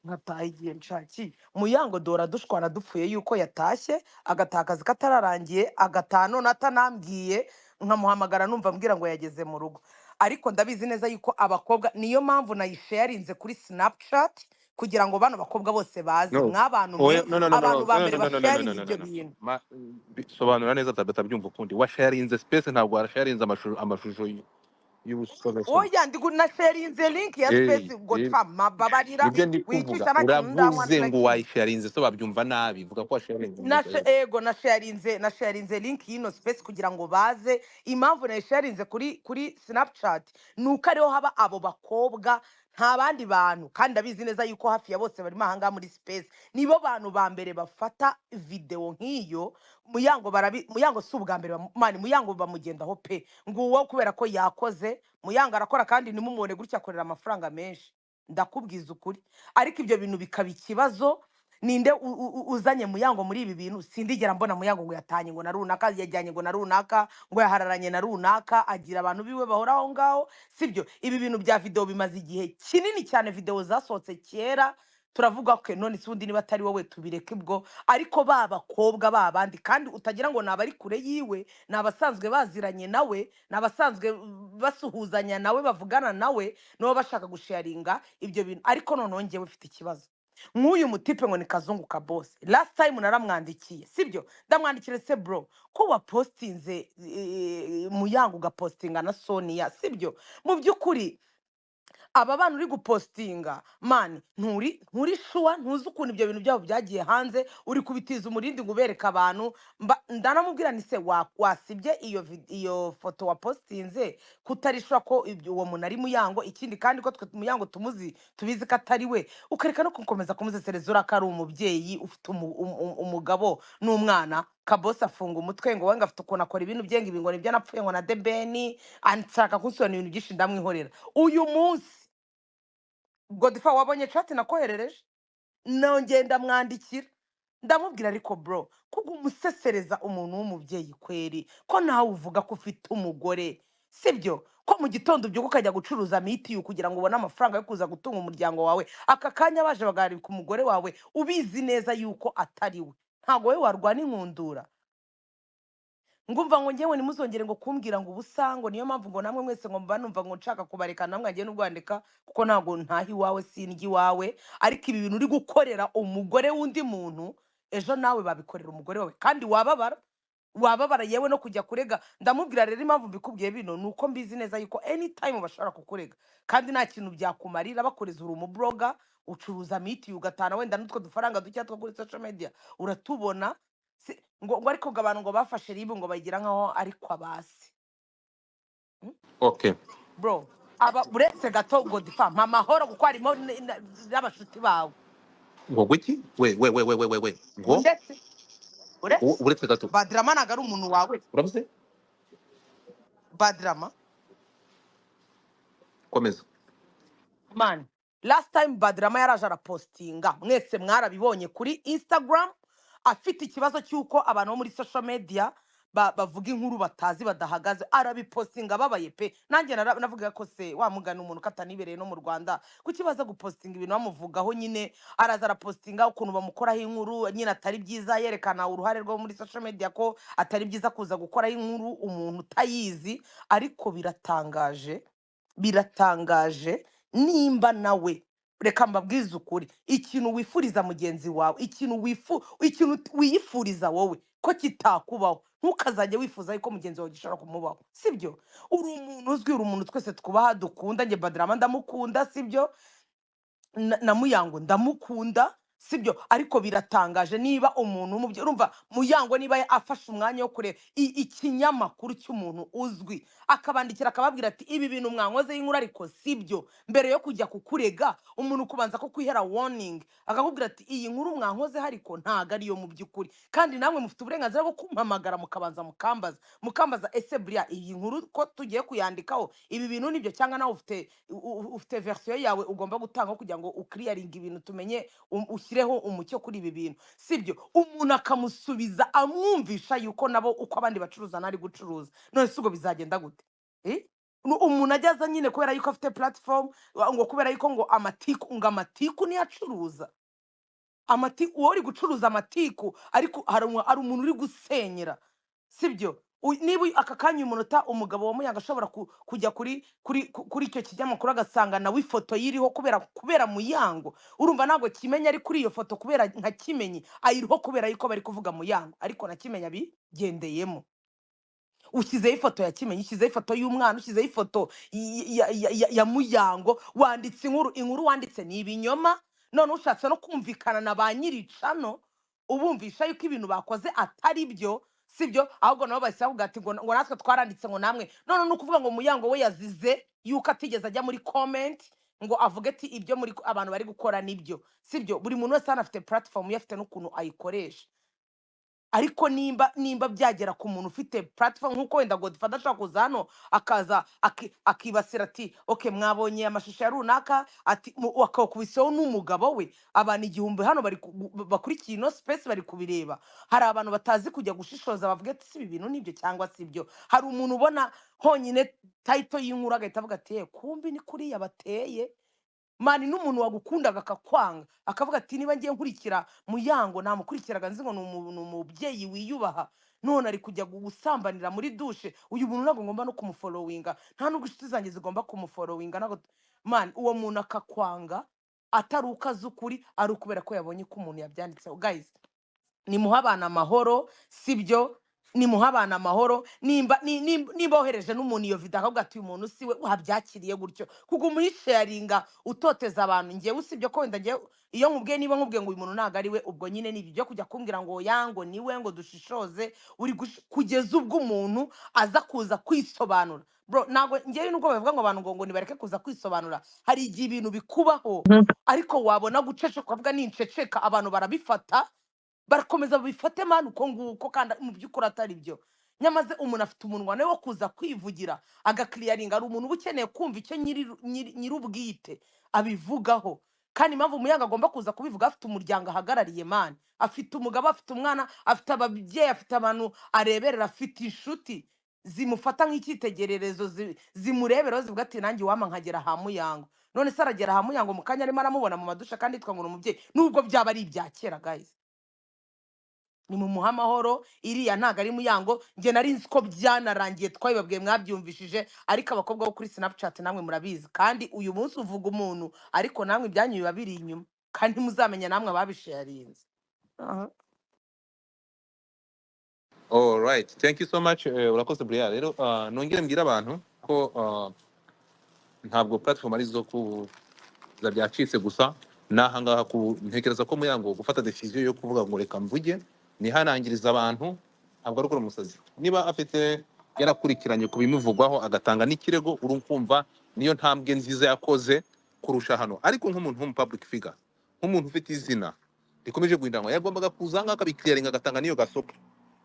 nkataha igihe nshakiye muyango dora dushwana dupfuye yuko yatashye agataha akazi katararangiye agataha none atanambwiye nkamuhamagara numva ambwira ngo yageze mu rugo ariko ndabizi neza yuko abakobwa niyo mpamvu nayisharinze kuri Snapchat kugira ngo bano bakobwa bose bazi mw'abantu mwe abantu ba mbere basharinze ibyo bintu sobanura neza batabyumva ukundi washarinze space ntabwo washarinze amashusho oya nasharinze link ya space ubwo twama babarira wicisha uravuze ngo wayisharinze so babyumva nabi vuga ko washarinze nasharinze link y'ino space kugira ngo baze impamvu nasharinze kuri Snapchat nuko ariho haba abo bakobwa nta bandi bantu kandi ndabizi neza yuko hafi ya bose barimo ahangaha muri space nibo bantu ba mbere bafata video nk'iyo. Muyango si ubwa mbere mani Muyango bamugendaho pe nguwo kubera ko yakoze. Muyango arakora kandi nimumubone gutya akorera amafaranga menshi, ndakubwiza ukuri. Ariko ibyo bintu bikaba ikibazo. Ninde uzanye Muyango muri ibi bintu? Sindigera mbona Muyango ngo yatanye ngo na runaka, yajyanye ngo na runaka, ngo yahararanye na runaka, agira abantu biwe bahora aho ngaho. Sibyo, ibi bintu bya video bimaze igihe kinini cyane, video zasohotse kera. Turavuga ko none si undi niba atari wowe tubireke bwo. Ariko babakobwa babandi kandi utagira ngo nabari kure yiwe, nabasanzwe baziranye nawe, nabasanzwe basuhuzanya nawe, bavugana nawe, no bashaka gusharinga ibyo bintu. Ariko none ngewe ufite ikibazo nk'uyu mutipe ngo ni Kazungu ka boss. Last time naramwandikiye, sibyo, ndamwandikire se bro ko wapostinze Muyango ugapostinga na Sonia, sibyo. Mu by'ukuri aba bana uri gupostinga mani nturi shuwa, ntuzi ukuntu ibyo bintu byabo byagiye hanze, uri kubitiza umurindi ngo ubereke abantu. Ndanamubwira ni se wasibye iyo foto wapostinze kutarishwa ko uwo muntu ari Muyango, ikindi kandi ko twe Muyango tubizi ko atari we, ukareka no gukomeza kumusesereza uri akari umubyeyi ufite umugabo n'umwana. Kabosi afunga umutwe ngo wenga afite ukuntu akora ibintu byenga ibingo nibyo napfuye ngo na debeni anshaka kunsobanurira ibintu byinshi ndamwihorera. Uyu munsi Godfa wabonye chat nakoherereje, nongeye ndamwandikira ndamubwira ariko bro kuko umusesereza umuntu w'umubyeyi kweri ko nawe uvuga ko ufite umugore, sibyo, ko mu gitondo ubyuka ukajya gucuruza mitiyu kugira ngo ubone amafaranga yo kuza gutunga umuryango wawe, aka kanya baje bagarika umugore wawe ubizi neza yuko atari we, ntago we warwana inkundura. Ngumva ngo ngewe nimuzongere ngo kumbwira ngo ubusango, niyo mpamvu ngo namwe mwese ngo mba numva ngo nshaka kubareka namwe agiye n'ubwandika kuko ntago ntahi wawe singi wawe. Ariko ibi bintu uri gukorera umugore wundi muntu, ejo nawe babikorera umugore wawe kandi wababara yewe no kujya kurega. Ndamubwira rero impamvu mbikubwiye bino nuko mbizi neza yuko anytime bashobora kukurega kandi nta kintu byakumarira bakoreza uri umubloga ucuruza miti ugatana wenda n'utwo dufaranga duke two kuri social media uratubona. Ngo ariko abantu ngo bafashe ribu ngo bagira nkaho ariko abasi. Okay. Bro, aba uretse gato Godfa mpa mahoro kuko harimo n'abashuti bawe. Ngo gwiki? We. Ngo Ndetse uretse gato. Badrama ntago ari umuntu wawe. Uravuze? Badrama Komeza. man, last time Badrama yaraje arapostinga, mwese mwarabibonye kuri Instagram, afite ikibazo cyuko abantu bo muri social media bavuga inkuru batazi badahagaze, arabipostinga babaye pe. Nanjye navuga ko se wamugana umuntu katanibereye no mu Rwanda kukibaza gupostinga ibintu bamuvugaho, nyine araza arapostinga ukuntu bamukoraho inkuru nyine atari byiza, yerekana uruhare rwo muri social media ko atari byiza kuza gukoraho inkuru umuntu utayizi. Ariko biratangaje nimba nawe, reka mbabwize ukuri, ikintu wifuriza mugenzi wawe, ikintu wiyifuriza wowe ko kitakubaho, ntukazajye wifuza yuko mugenzi wawe gishobora kumubaho, sibyo. Uri umuntu uzwi, uri umuntu twese twubaha dukunda. Nge Badrama ndamukunda, sibyo, na Muyango ndamukunda, sibyo. Ariko biratangaje niba umuntu urumva Muyango niba afashe umwanya wo kureba ikinyamakuru cy'umuntu uzwi akabandikira akababwira ati ibi bintu mwankoze y'inkuru ariko sibyo, mbere yo kujya kukurega umuntu kubanza ko kwihera warning akakubwira ati iyi nkuru mwankoze ariko ntago ariyo mu by'ukuri, kandi namwe mufite uburenganzira bwo kumpamagara mukabanza mukambaza ese buriya iyi nkuru ko tugiye kuyandikaho ibi bintu nibyo, cyangwa nawe ufite version yawe ugomba gutanga kugira ngo ukliaringa ibintu tumenye ushyireho umucyo kuri ibi bintu, sibyo. Umuntu akamusubiza amwumvisha yuko nabo uko abandi bacuruza nari gucuruza. None si ubwo bizagenda gute? Umuntu ajyaza nyine kubera yuko afite platform ngo kubera yuko ngo amatiku niyo acuruza amatiku, wowe uri gucuruza amatiku ariko hari umuntu uri gusenyera, sibyo. Niba aka kanya umunota umugabo wa Muyango ashobora kujya kuri icyo kinyamakuru agasanga nawe ifoto yiriho kubera Muyango, urumva ntabwo kimenya ari kuri iyo foto kubera nka Kimenyi ayiriho kubera yuko bari kuvuga Muyango, ariko na Kimenya bigendeyemo. Ushyizeho ifoto ya Kimenyi, ushyizeho ifoto y'umwana, ushyizeho ifoto ya Muyango, wanditse inkuru wanditse ni ibinyoma. None ushatse no kumvikana na ba nyiricano ubumvisha yuko ibintu bakoze atari byo, sibyo. Ahubwo nabo bahise bavuga ati ngo natwe twaranditse ngo namwe. None nukuvuga ngo Muyango we yazize yuko atigeze ajya muri comment ngo avuge ati ibyo muri abantu bari gukora nibyo sibyo. Buri muntu wese hano afite platform ye, afite n'ukuntu ayikoresha. Ariko nimba byagera ku muntu ufite platform nk'uko wenda Godfather ashobora kuza hano akaza akibasira ati okay mwabonye amashusho ya runaka ati akakubiseho n'umugabo we, abantu igihumbi hano bakurikiye ino space bari kubireba. Hari abantu batazi kujya gushishoza bavuga ati si ibi bintu nibyo cyangwa si byo. Hari umuntu ubona honyine title y'inkuru agahita avuga ati kumbi ni kuriya bateye mani. N'umuntu wagukundaga akakwanga akavuga ati niba ngiye nkurikira Muyango namukurikiraga nzi ngo ni umubyeyi wiyubaha, none ari kujya gusambanira muri dushe, uyu muntu ntabwo ngomba no kumufollowinga, nta nubwo inshuti zanjye zigomba kumufollowinga ntabwo mani. Uwo muntu akakwanga atari ukazi ukuri, ari ukubera ko yabonye ko umuntu yabyanditseho. Guys, nimuha abana amahoro sibyo, nimuha abana amahoro. nimba wohereje n'umuntu iyo video akavuga ati uyu muntu siwe, wabyakiriye gutyo kuko umuhisharinga utoteza abantu. Ngewe usibye ko wenda ngewe iyo nkubwiye, niba nkubwiye ngo uyu muntu ntago ari we, ubwo nyine ni ibyo kujya kumbwira ngo yango niwe ngo dushishoze, uri kugeza ubwo umuntu aza kuza kwisobanura. Bro, ntago ngewe nubwo bavuga ngo abantu ngo nibareke kuza kwisobanura, hari igihe ibintu bikubaho ariko wabona guceceka ukavuga ninceceka abantu barabifata barakomeza babifate mani uko nguko kandi mu by'ukuri atari byo. Nyamaze umuntu afite umunwa nawe wo kuza kwivugira agakliyaringa. Ari umuntu uba ukeneye kumva icyo nyir'ubwite abivugaho, kandi impamvu Muyango agomba kuza kubivuga afite umuryango ahagarariye mani, afite umugabo, afite umwana, afite ababyeyi, afite abantu areberera, afite inshuti zimufata nk'icyitegererezo zimureberaho zivuga ati nanjye wama nkagera ha Muyango. None se aragera ha Muyango mu kanya arimo aramubona mu madusha kandi yitwa ngo ni umubyeyi, nubwo byaba ari ibya kera. Guys, ni mu muha amahoro. Iriya ntago ari Muyango. Nge nari nzi ko byanarangiye twabibabwiye mwabyumvishije, ariko abakobwa bo kuri Snapchat namwe murabizi. Kandi uyu munsi uvuga umuntu ariko namwe ibyanyu biba biri inyuma, kandi muzamenya namwe ababisharinze. All right, thank you so much. Urakoze Brian. Rero nongere mbwira abantu ko ntabwo platform ari zo kuza byacitse gusa. Nahangaha ntekereza ko Muyango gufata decision yo kuvuga ngo reka mvuge nihanangiriza abantu ntabwo ari umusazi. Niba afite yarakurikiranye kubimuvugwaho agatanga n'ikirego, urumva niyo ntambwe nziza yakoze kurusha hano. Ariko nk'umuntu w'umu public figure, nk'umuntu ufite izina rikomeje guhindanywa, yagombaga kuza ngaho akabikliyaringa agatanga niyo gasopo.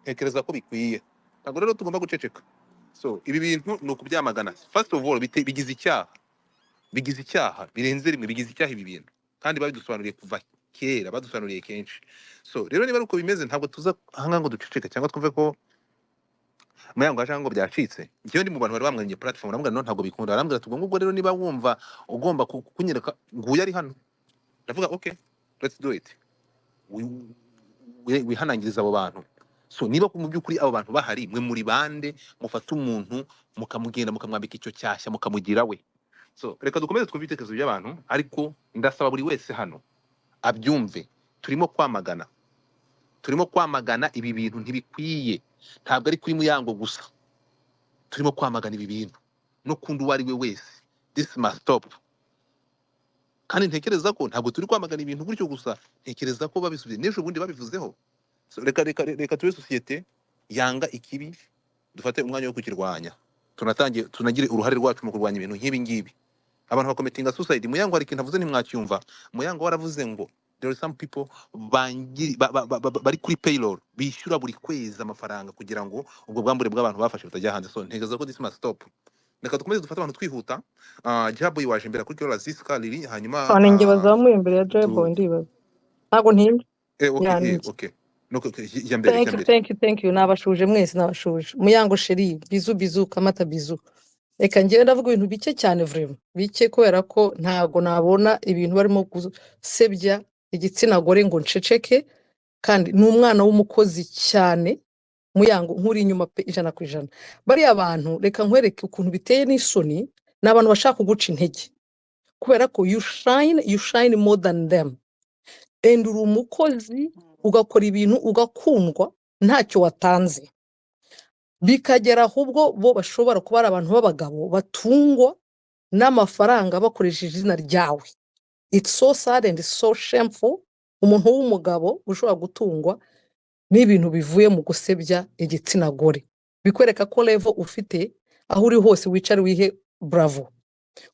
Ntekereza ko bikwiye, ntabwo rero tugomba guceceka. So ibi bintu ni ukubyamagana. First of all, bigize icyaha birenze rimwe, bigize icyaha ibi bintu, kandi babidusobanuriye kuva kera, badusobanuriye kenshi. So rero niba uko bimeze, ntabwo tuza ahangaha ngo duceceke cyangwa twumve ko Muyango ashaka ngo byacitse. Njyewe ndi mu bantu bari bamwanye platform, arambwira no ntabwo bikunda, arambwira tugomba ubwo rero niba wumva ugomba kunyereka nguye ari hano, ndavuga okay, let's do it. Wihanangiriza abo bantu. So niba mu by'ukuri abo bantu bahari, mwe muri bande mufata umuntu mukamugenda mukamwambika icyo cyashya mukamugira we. So reka dukomeze twumve ibitekerezo by'abantu, ariko ndasaba buri wese hano abyumve. Turimo kwamagana ibi bintu ntibikwiye. Ntabwo ari kuri Muyango gusa turimo kwamagana ibi bintu, no kundi uwo ari we wese. This must stop. Kandi ntekereza ko ntabwo turi kwamagana ibintu gutyo gusa, ntekereza ko babisubye n'ejo bundi babivuzeho. So reka tube societe yanga ikibi, dufate umwanya wo kukirwanya, tunagire uruhare rwacu mu kurwanya ibintu nk'ibi ngibi. Abantu bakometinga suicide, Muyango hari ikintu avuze ntimwacyumva. Muyango waravuze ngo there are some people bari kuri payroll bishyura buri kwezi amafaranga kugira ngo ubwo bwambure bw'abantu bafashe butajya hanze. So ntekereza ko this must stop. Reka dukomeze dufate abantu twihuta. Jabo waje imbere kuri Kyola Ziska Lili, hanyuma ninjye bazamuye imbere ya Jabo ndibaza. Ntago ntinda. Okay. No, Thank you. Nabashuje mwese, nabashuje. Muyango Sheri, bizu kamata bizu. Reka ngewe ndavuga ibintu bike cyane vraiment. Bike kubera ko ntago nabona ibintu barimo gusebya igitsina gore ngo nceceke, kandi n'umwana w'umukozi cyane. Muyango nkuri inyuma pe 100%. Bari abantu reka nkwereke ukuntu biteye n'isoni, n'abantu bashaka kuguca intege. Kubera ko you shine more than them. And uri umukozi ugakora ibintu ugakundwa ntacyo watanze, bikagera ahubwo bo bashobora kuba ari abantu b'abagabo batungwa n'amafaranga bakoresheje izina ryawe. It's so sad and so shameful. Umuntu w'umugabo ushobora gutungwa n'ibintu bivuye mu gusebya igitsina gore, bikwereka ko level ufite aho uri hose wicare wihe bravo.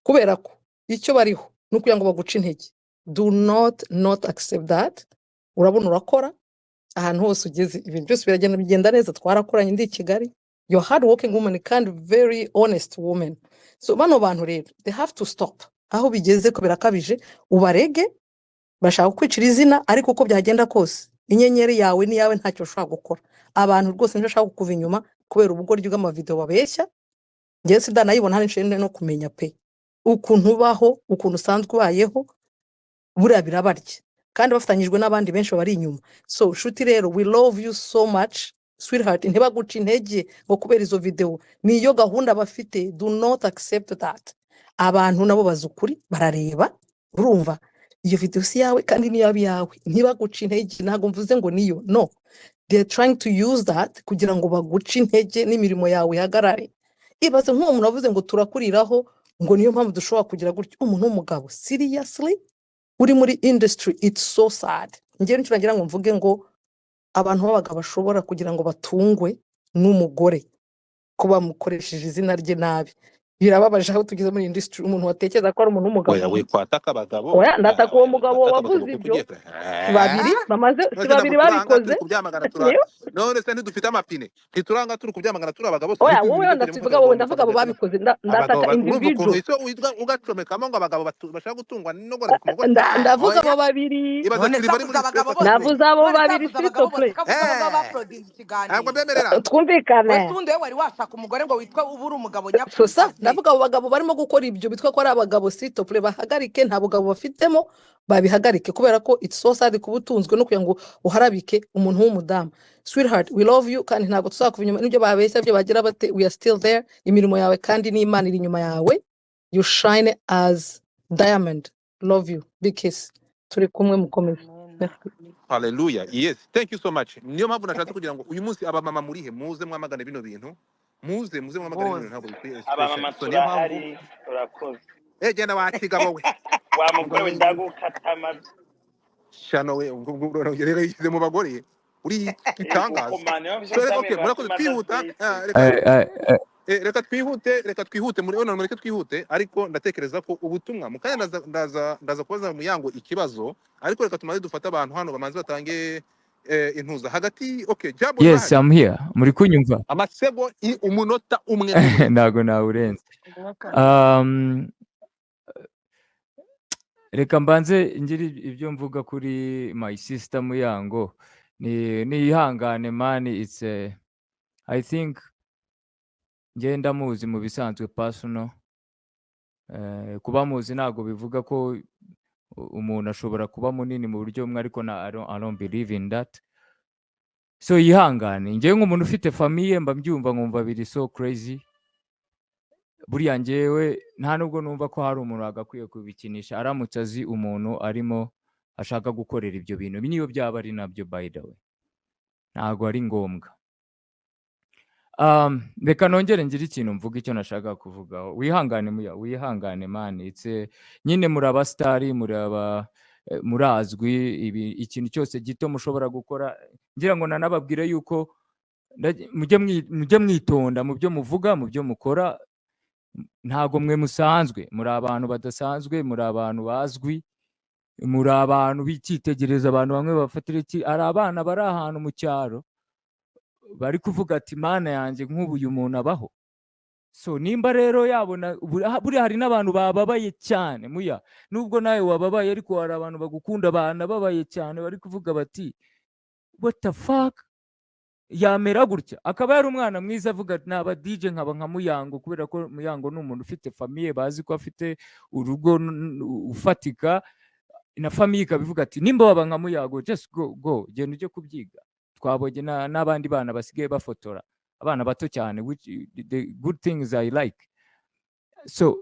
Kubera ko icyo bariho ni ukugira ngo baguce intege. Do not accept that. Urabona urakora ahantu hose ugeze ibintu byose bigenda neza, twarakoranye ndi i Kigali. You're hard working woman kandi very honest woman. So bano bantu rero they have to stop. Aho bigeze ko birakabije, ubarege bashaka kwicira izina, ariko uko byagenda kose inyenyeri yawe ni yawe, ntacyo ushobora gukora. Abantu rwose nje shaka kuva inyuma kubera ubugoryi bw'amavideo babeshya. Njye sindanayibona hari nshende no kumenya pe ukuntu ubaho, ukuntu usanzwe ubayeho, buriya birabarya kandi bafatanyijwe n'abandi benshi bari inyuma. So shuti rero, we love you so much sweetheart, ntibaguca intege ngo kubera izo video. Niyo gahunda bafite, do not accept that. Abantu nabo bazukuri barareba, urumva iyo video si yawe kandi ni yawe, ntibaguca intege. Ntago mvuze ngo niyo, no, they are trying to use that kugira ngo baguce intege n'imirimo yawe ihagarare. Ibaze nk'uwo muntu avuze ngo turakuriraho, ngo niyo mpamvu dushobora kugira gutyo. Umuntu w'umugabo seriously uri muri industry, it's so sad. Njye nicyo nagira ngo mvuge ngo abantu b'abagabo bashobora kugira ngo batungwe n'umugore kuba mukoresheje izina rye nabi. Birababaje aho tugeze muri industry, umuntu watekereza ko ari umuntu w'umugabo. oya wikwataka abagabo, Oya ndataka uwo mugabo wataka abagabo wavuze ibyo. kuko Babiri bamaze, si none babiri ntabwo turanga babikoze. turi kubyamagana turanga, none se ntidufite amapine, ntituranga turi kubyamagana turi abagabo. Oya wowe ndatsivuga wowe, ndavuga abo babikoze, ndataka individual. Icyo ugacomekamo ngo abagabo bashaka gutungwa n'ingorane ku mugore. Ndavuga abo babiri, Ibaze none turi bari muri sabuza abagabo stress. bose, navuze abo none babiri sabuza abagabo bose, sitople. kavuga abagabo baprodinze Ntabwo ikiganiro. bemerera. Twumvikane. Wese undi we wari washaka umugore ngo witwe uba uri umugabo Sosa nyakuri. ndavuga abo bagabo barimo gukora ibyo bitwa ko ari abagabo sitople, bahagarike. Nta bugabo bafitemo, babihagarike kubera ko it's so sad kuba utunzwe no kugira ngo uharabike umuntu w'umudamu. Sweetheart, we love you kandi ntabwo tuzakuva inyuma n'ibyo babeshya byo bagira bate. We are still there. Imirimo yawe kandi n'Imana iri inyuma yawe. You shine as diamond. Love you. Big kiss. Turi kumwe mukomeze. Hallelujah. Yes, thank you so much. Niyo mpamvu nashatse kugira ngo uyu munsi abamama murihe muze mwamagane bino bintu, muze mwamagane bino bintu, ntabwo bikwiye abamama special. So niyo mpamvu turahari, turakoze. genda wakigabo we Wa mugore we ndagukata amabi. shano we ubwo rero yishyize mu bagore uri itangaza. Gukomana So byo okay, murakoze twihuta. Reka twihute muri ono, mureke twihute, ariko ndatekereza ko ubutumwa mukanya ndaza kubaza Muyango ikibazo, ariko reka tumaze dufata abantu hano bamanze batange intuza hagati. Okay, Jabo. Yes, I'm here. Muri kunyumva? Amasego umunota umwe Ntago nawurenze. Reka mbanze ngira ibyo mvuga kuri my sister Muyango. Ni ihangane man, it's I think ngenda muzi mu bisanzwe personal. Kuba muzi ntago bivuga ko umuntu ashobora kuba munini mu buryo bumwe, ariko I don't believe in that. So ihangane, ngewe nk'umuntu ufite famille mba mbyumva nkumva biri so crazy. Buriya ngewe nta nubwo numva ko hari umuntu agakwiye kubikinisha aramutse azi umuntu arimo ashaka gukorera ibyo bintu. Niyo byaba ari nabyo, by the way, ntago ari ngombwa. Reka nongere ngira ikintu mvuga icyo nashaka kuvugaho. Wihangane man, nyine muri abastari, murazwi, ikintu cyose gito mushobora gukora. Ngira ngo nanababwire yuko mujye mwitonda mu byo muvuga, mu byo mukora. Ntago mwe musanzwe, muri abantu badasanzwe, muri abantu bazwi, muri abantu b'icyitegereza. Abantu bamwe bafatira iki, ari abana bari ahantu mu cyaro bari kuvuga ati mana yanjye nk'ubu uyu muntu abaho. So nimba rero yabona, buri hari n'abantu bababaye cyane Muya, nubwo nawe wababaye, ariko hari abantu bagukunda banababaye cyane bari kuvuga bati what the fuck, yamera gutya. Akaba yari umwana mwiza avuga ati naba DJ nkaba nka Muyango, kubera ko Muyango ni umuntu ufite famille, bazi ko afite urugo ufatika na famille, ikabivuga ati nimba waba nka Muyango just go genda ujye kubyiga. Twabonye n'abandi bana basigaye bafotora, abana bato cyane, which the good things I like. So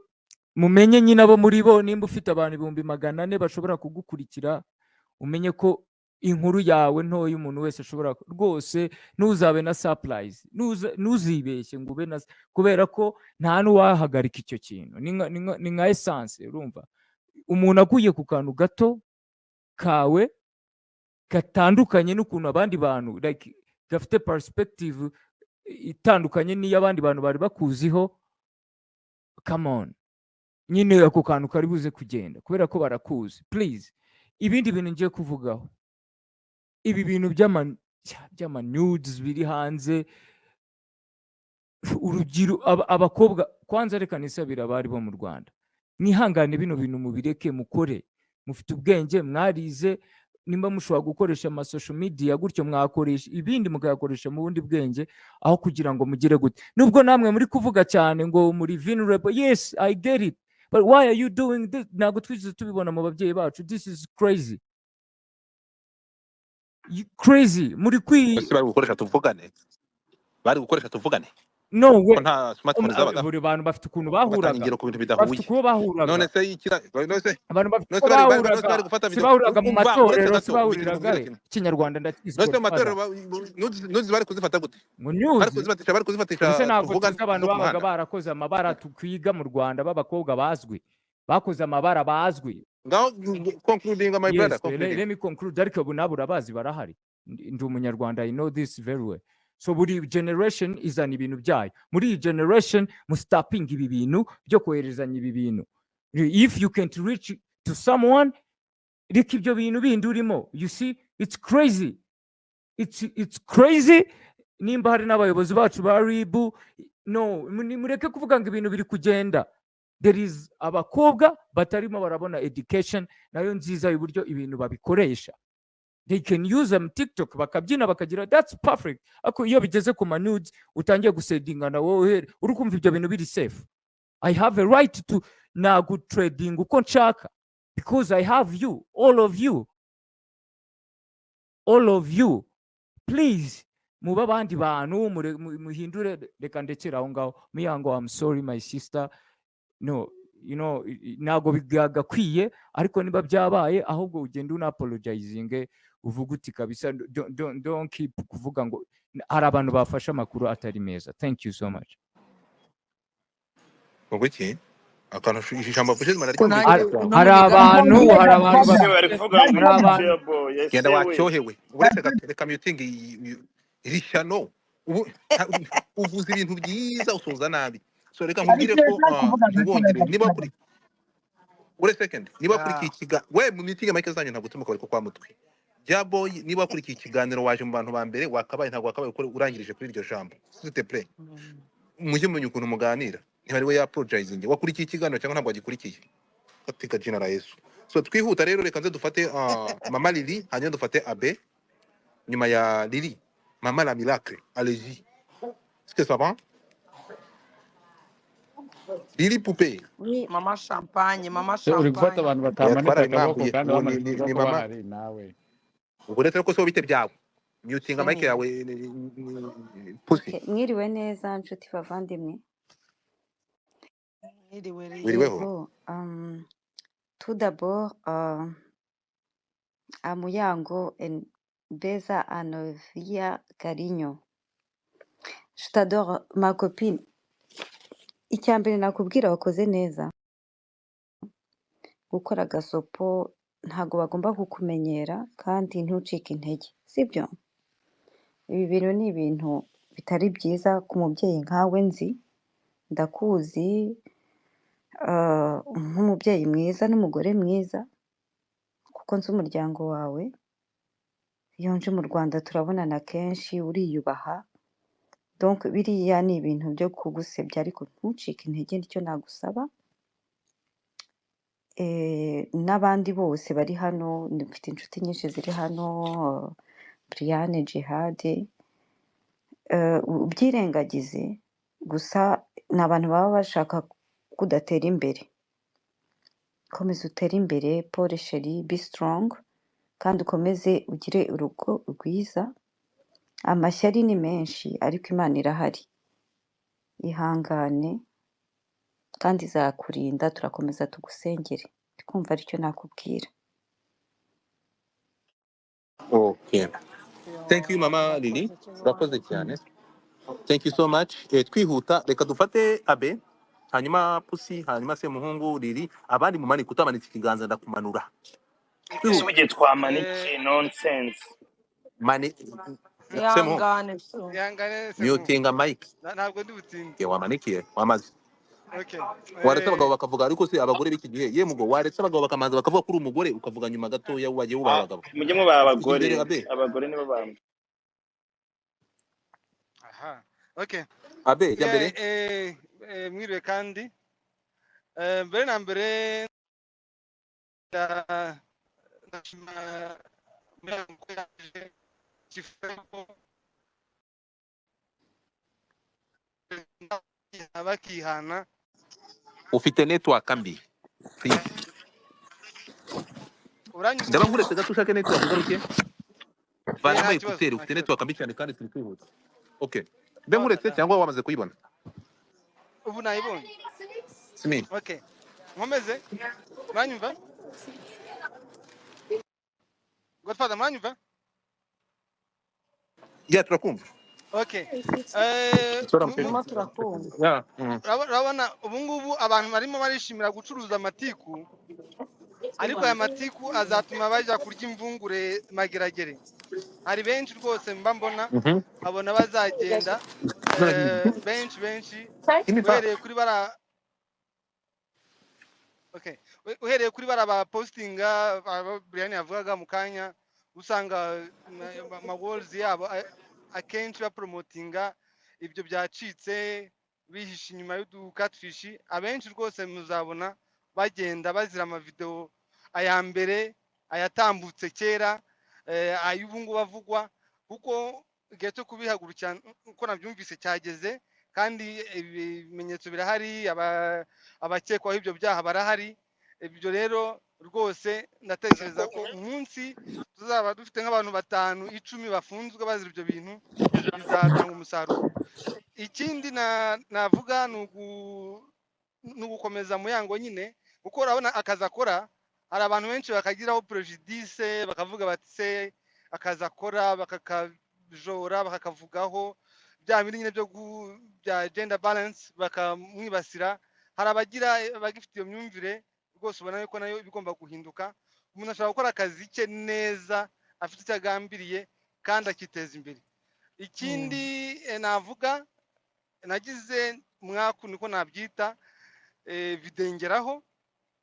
mumenye nyine abo muri bo, nimba ufite abantu 400 bashobora kugukurikira, umenye ko inkuru yawe ntoya umuntu wese ashobora rwose. Ntuzabe na surprise, ntuzibeshye ngo ube na, kubera ko nta n'uwahagarika icyo kintu. Ni nka essence, urumva umuntu aguye ku kantu gato kawe gatandukanye n'ukuntu abandi bantu like gafite perspective itandukanye n'iyo abandi bantu bari bakuziho. Come on, nyine ako kantu kari buze kugenda kubera ko barakuzi. Please, ibindi bintu ngiye kuvugaho, ibi bintu by'ama nudes biri hanze, abakobwa kwanza, reka nisabira abari bo mu Rwanda, mwihangane bino bintu mubireke, mukore, mufite ubwenge, mwarize, nimba mushobora gukoresha ama social media gutyo, mwakoresha ibindi mukayakoresha mu bundi bwenge, aho kugira ngo mugire gute. Nubwo namwe muri kuvuga cyane ngo muri vulnerable, yes I get it, but why are you doing this? Ntabwo twize tubibona mu babyeyi bacu. This is crazy. Crazy. Muri Ese bari gukoresha tuvugane, bari gukoresha tuvugane no ko we nta smartphone zabaga, buri bantu bafite ukuntu batanga bahuraga, ingero ku bintu bafite bidahuye. uko bahuraga, None se ikira, none se abantu bafite none uko se bari none se bahuraga, bari gufata si video bahuraga mu umva uretse matorero, si gato bigira bahuriraga mubwire kintu. ikinyarwanda ndakizi None se godfather amatorero nuzi bari kuzifata gute? ngo Bari news. kuzifatisha bari Ubuse kuzifatisha ntabwo tuvugane tuzi abantu zo ku babaga muhanda. barakoze amabara twiga mu Rwanda b'abakobwa bazwi, bakoze amabara bazwi. Ngaho concluding my brother, Yes, concluding. let me conclude. Ariko ubu nabo urabazi barahari, ndi umunyarwanda, I know this very well. So buri generation izana ibintu byayo. Muri iyi generation mustaping ibi bintu byo koherezanya ibi bintu. If you can't reach to someone, reka ibyo bintu bindi urimo. You see, it's crazy. It's crazy. Nimba hari n'abayobozi bacu ba RIB, no, mureke kuvuga ngo ibintu biri kugenda. There is abakobwa batarimo barabona education nayo nziza y'uburyo ibintu babikoresha. They can use them TikTok bakabyina bakagira, that's perfect. Ako iyo bigeze ku manudes utangiye gusedingana wowe uri kumva ibyo bintu biri safe. I have a right to nagu trading uko nshaka because I have you, all of you. Please muba abandi bantu muhindure, reka ndekera aho ngaho. Miyango, I'm sorry my sister, no, you know, ntabwo bigakwiye, ariko niba byabaye ahubwo ugenda una apologizing, uvuga uti kabisa, don't keep kuvuga ngo hari abantu bafashe amakuru atari meza. Thank you so much. Ubiki akantu ijambo vuze ko mararyumvise nanjye cyane. uno Hari abantu ese bari kuvuga ngo hari abantu Jobo Genda ese we wacyohewe uretse gato, reka muting iri shyano ubu uvuze ibintu byiza usoza nabi. So reka nkubwire ko ntibongere niba kuri uretse second niba kuri iki kiga we mu mitingi make zanyu ntabwo tumuka bari ko kwa mutwe bya boy, niba kuri iki kiganiro waje mu bantu ba mbere wakabaye ntabwo wakabaye ukora urangirije kuri iryo jambo, s'il te plaît mujye mumenya ukuntu muganira. Ntibari we ya apologizing wakurikiye ikiganiro cyangwa ntabwo wagikurikiye, katika jina la Yesu. So twihuta rero, reka nze dufate mama Lili, hanyuma dufate Abe, nyuma ya Lili mama la miracle. Allez-y, est-ce que ça va? Lili poupée Oui, mama champagne, mama uri gufata champagne. abantu batamanitse akaboko twarabimwambuye kandi ubu bamanitse ni ukuboko mama. bahari nawe. Ubwo rero ko so bite byawe mutinga mic Mm. yawe pussy okay. Mwiriwe neza nshuti bavandimwe. Mwiriwe Lili. wiriweho. Yego, tout d'abord, à Muyango et Beza Anovia Carigno. Je t'adore, ma copine. Icyambere nakubwira wakoze neza. Gukora agasopo ntago bagomba kukumenyera kandi ntucike intege, sibyo? Ibi bintu ni ibintu bitari byiza ku mubyeyi nkawe nzi, ndakuzi nk'umubyeyi mwiza n'umugore mwiza kuko nzi umuryango wawe. Iyo nje mu Rwanda turabonana kenshi, uriyubaha. Donc biriya ni ibintu byo kugusebya ariko ntucike intege, nicyo nagusaba. N'abandi bose bari hano, mfite inshuti nyinshi ziri hano, Briane, Jihad, ubyirengagize gusa ni abantu baba bashaka kudatera imbere. Komeza utere imbere, Paul Chérie, be strong, kandi ukomeze ugire urugo rwiza. Amashyari ni menshi ariko Imana irahari, ihangane kandi izakurinda. Turakomeza tugusengere. Ndikumva aricyo nakubwira. Okay, thank you mama Lili, urakoze cyane, thank you so much. Twihuta, reka dufate Abe, hanyuma Pussy, hanyuma Semuhungu, Lili, abandi mumanike, utamanitse ikiganza ndakumanura. ese Twihuta ugiye twamanikiye nonsense mani Semuhungu Ihangane so. ihangane se mu mutinga mic ntabwo ndi butinde. wamanikiye wamaze. Okay. waretse abagabo bakavuga ariko se abagore b'iki gihe ye mugo waretse abagabo bakamanza bakavuga kuri umugore ukavuga nyuma gatoya wagiye wubaha abagabo mujye mubaha ijya imbere abagore abe abagore nibo bamba Aha. Okay. abe ijya mbere Mwiriwe kandi mbere na mbere ndashima Muyango ko yaje kifemo bakihana. ufite network mbi please Uranyumva ndaba ubu? nkuretse gato ushake network ugaruke vanamo Nta kibazo, ekuteri nta ufite kibazo. network mbi cyane kandi turi kwihuta okay mbe Oh la nkuretse la. cyangwa wamaze kuyibona Ubu nayibonye. simi Okay. Nkomeze. Uranyumva? Godfather uranyumva? ya turakumva Okay. sora turimo mperuka turakumva ya Urabona ubu ngubu abantu barimo barishimira gucuruza amatiku, ariko aya matiku azatuma bajya kurya imvungure mageragere. Hari benshi rwose mba mbona abona bazagenda benshi uhereye kuri bara okay uhereye kuri bara ba postinga Brian yavugaga mu kanya usanga ma walls yabo akenshi ba promotinga ibyo byacitse bihisha inyuma y'udu catfish. Abenshi rwose muzabona bagenda bazira amavideo aya mbere ayatambutse kera ay'ubu ngubu avugwa, kuko igihe cyo kubihagurukira uko nabyumvise cyageze, kandi ibimenyetso birahari, abakekwaho ibyo byaha barahari. Ibyo rero rwose ndatekereza ko umunsi tuzaba dufite nk'abantu 5 10 bafunzwe bazira ibyo bintu bizatanga umusaruro. Ikindi navuga ni ugukomeza Muyango nyine, kuko urabona akazi akora hari abantu benshi bakagiraho prejudice bakavuga bati se akazi akora bakakajora bakakavugaho bya bindi nyine bya gender balance bakamwibasira. Hari abagira bagifite iyo myumvire rwose ubona yuko nayo bigomba guhinduka. Umuntu ashobora gukora akazi ke neza afite icyo agambiriye kandi akiteza imbere. Ikindi navuga nagize mwaku niko nabyita videngeraho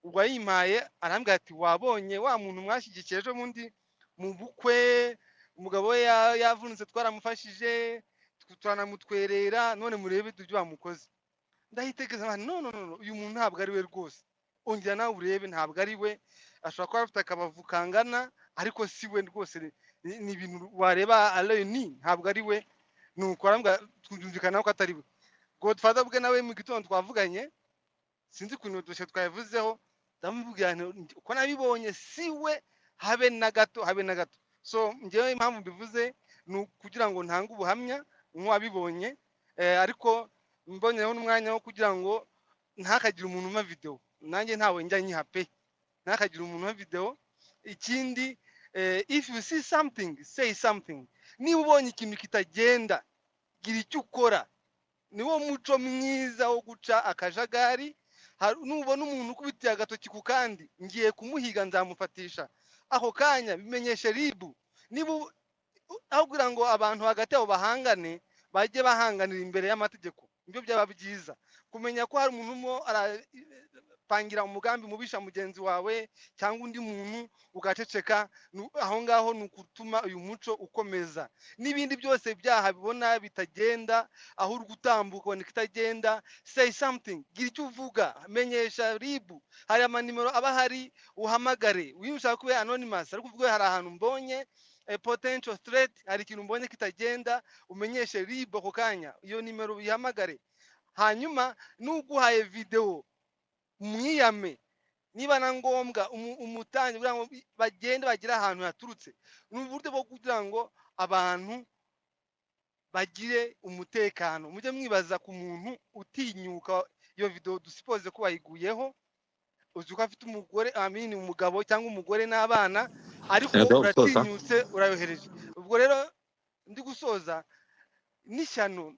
uwayimpaye arambwira ati wabonye wa muntu mwashyigikiye ejo bundi mu bukwe umugabo we yavunitse twaramufashije turanamutwerera none murebe ibyo bamukoze. Ndahitekereza no uyu muntu ntabwo ari we rwose, ongera nawe urebe ntabwo ari we, ashobora kuba afite akabavu kangana ariko si we rwose. Ni ibintu wareba alone ntabwo ari we, nuko arambwira twumvikana ko atari we. Godfather bwe nawe mu gitondo twavuganye sinzi kuntu dushe twavuzeho, ndamubwira uko nabibonye si we habe na gato. So ngewe impamvu mbivuze ni kugira ngo ntange ubuhamya nk'uwabibonye, ariko mbonyeho n'umwanya wo kugira ngo ntakagira umuntu umpa video, nanjye ntawe njya nyiha pe, ntakagira umuntu umpa video. Ikindi if you see something say something. Niba ubonye ikintu kitagenda gira icyo ukora, niwo muco mwiza wo guca akajagari. Nubona umuntu ukubitiye agatoki ku kandi ngiye kumuhiga nzamufatisha ako kanya bimenyeshe ribu. Niba aho kugira ngo abantu hagati abo bahangane bajye bahanganira imbere y'amategeko, nibyo byaba byiza. Kumenya ko hari umuntu mo pangira umugambi mubisha mugenzi wawe cyangwa undi muntu ugaceceka, aho ngaho nukutuma uyu muco ukomeza. N'ibindi byose byaha bibona bitagenda, aho uri gutambuka ubona kitagenda, say something, gira icyo uvuga, menyesha ribu. Hari amanimero aba hari uhamagare, ushaka kuba anonymous ariko uvuga hari ahantu mbonye potential threat, hari ikintu mbonye kitagenda, umenyeshe ribu ako kanya, iyo nimero uyihamagare. Hanyuma nuguhaye video mwiyame, niba na ngombwa umutangi kugira ngo bagende bagira ahantu yaturutse. N'uburyo bwo kugira ngo abantu bagire umutekano. Mujye mwibaza ku muntu utinyuka iyo video dusipoze ko bayiguyeho, uzi ko afite umugore umugabo cyangwa umugore n'abana, ariko uratinyutse urayohereje. Ubwo rero ndi gusoza n'ishyano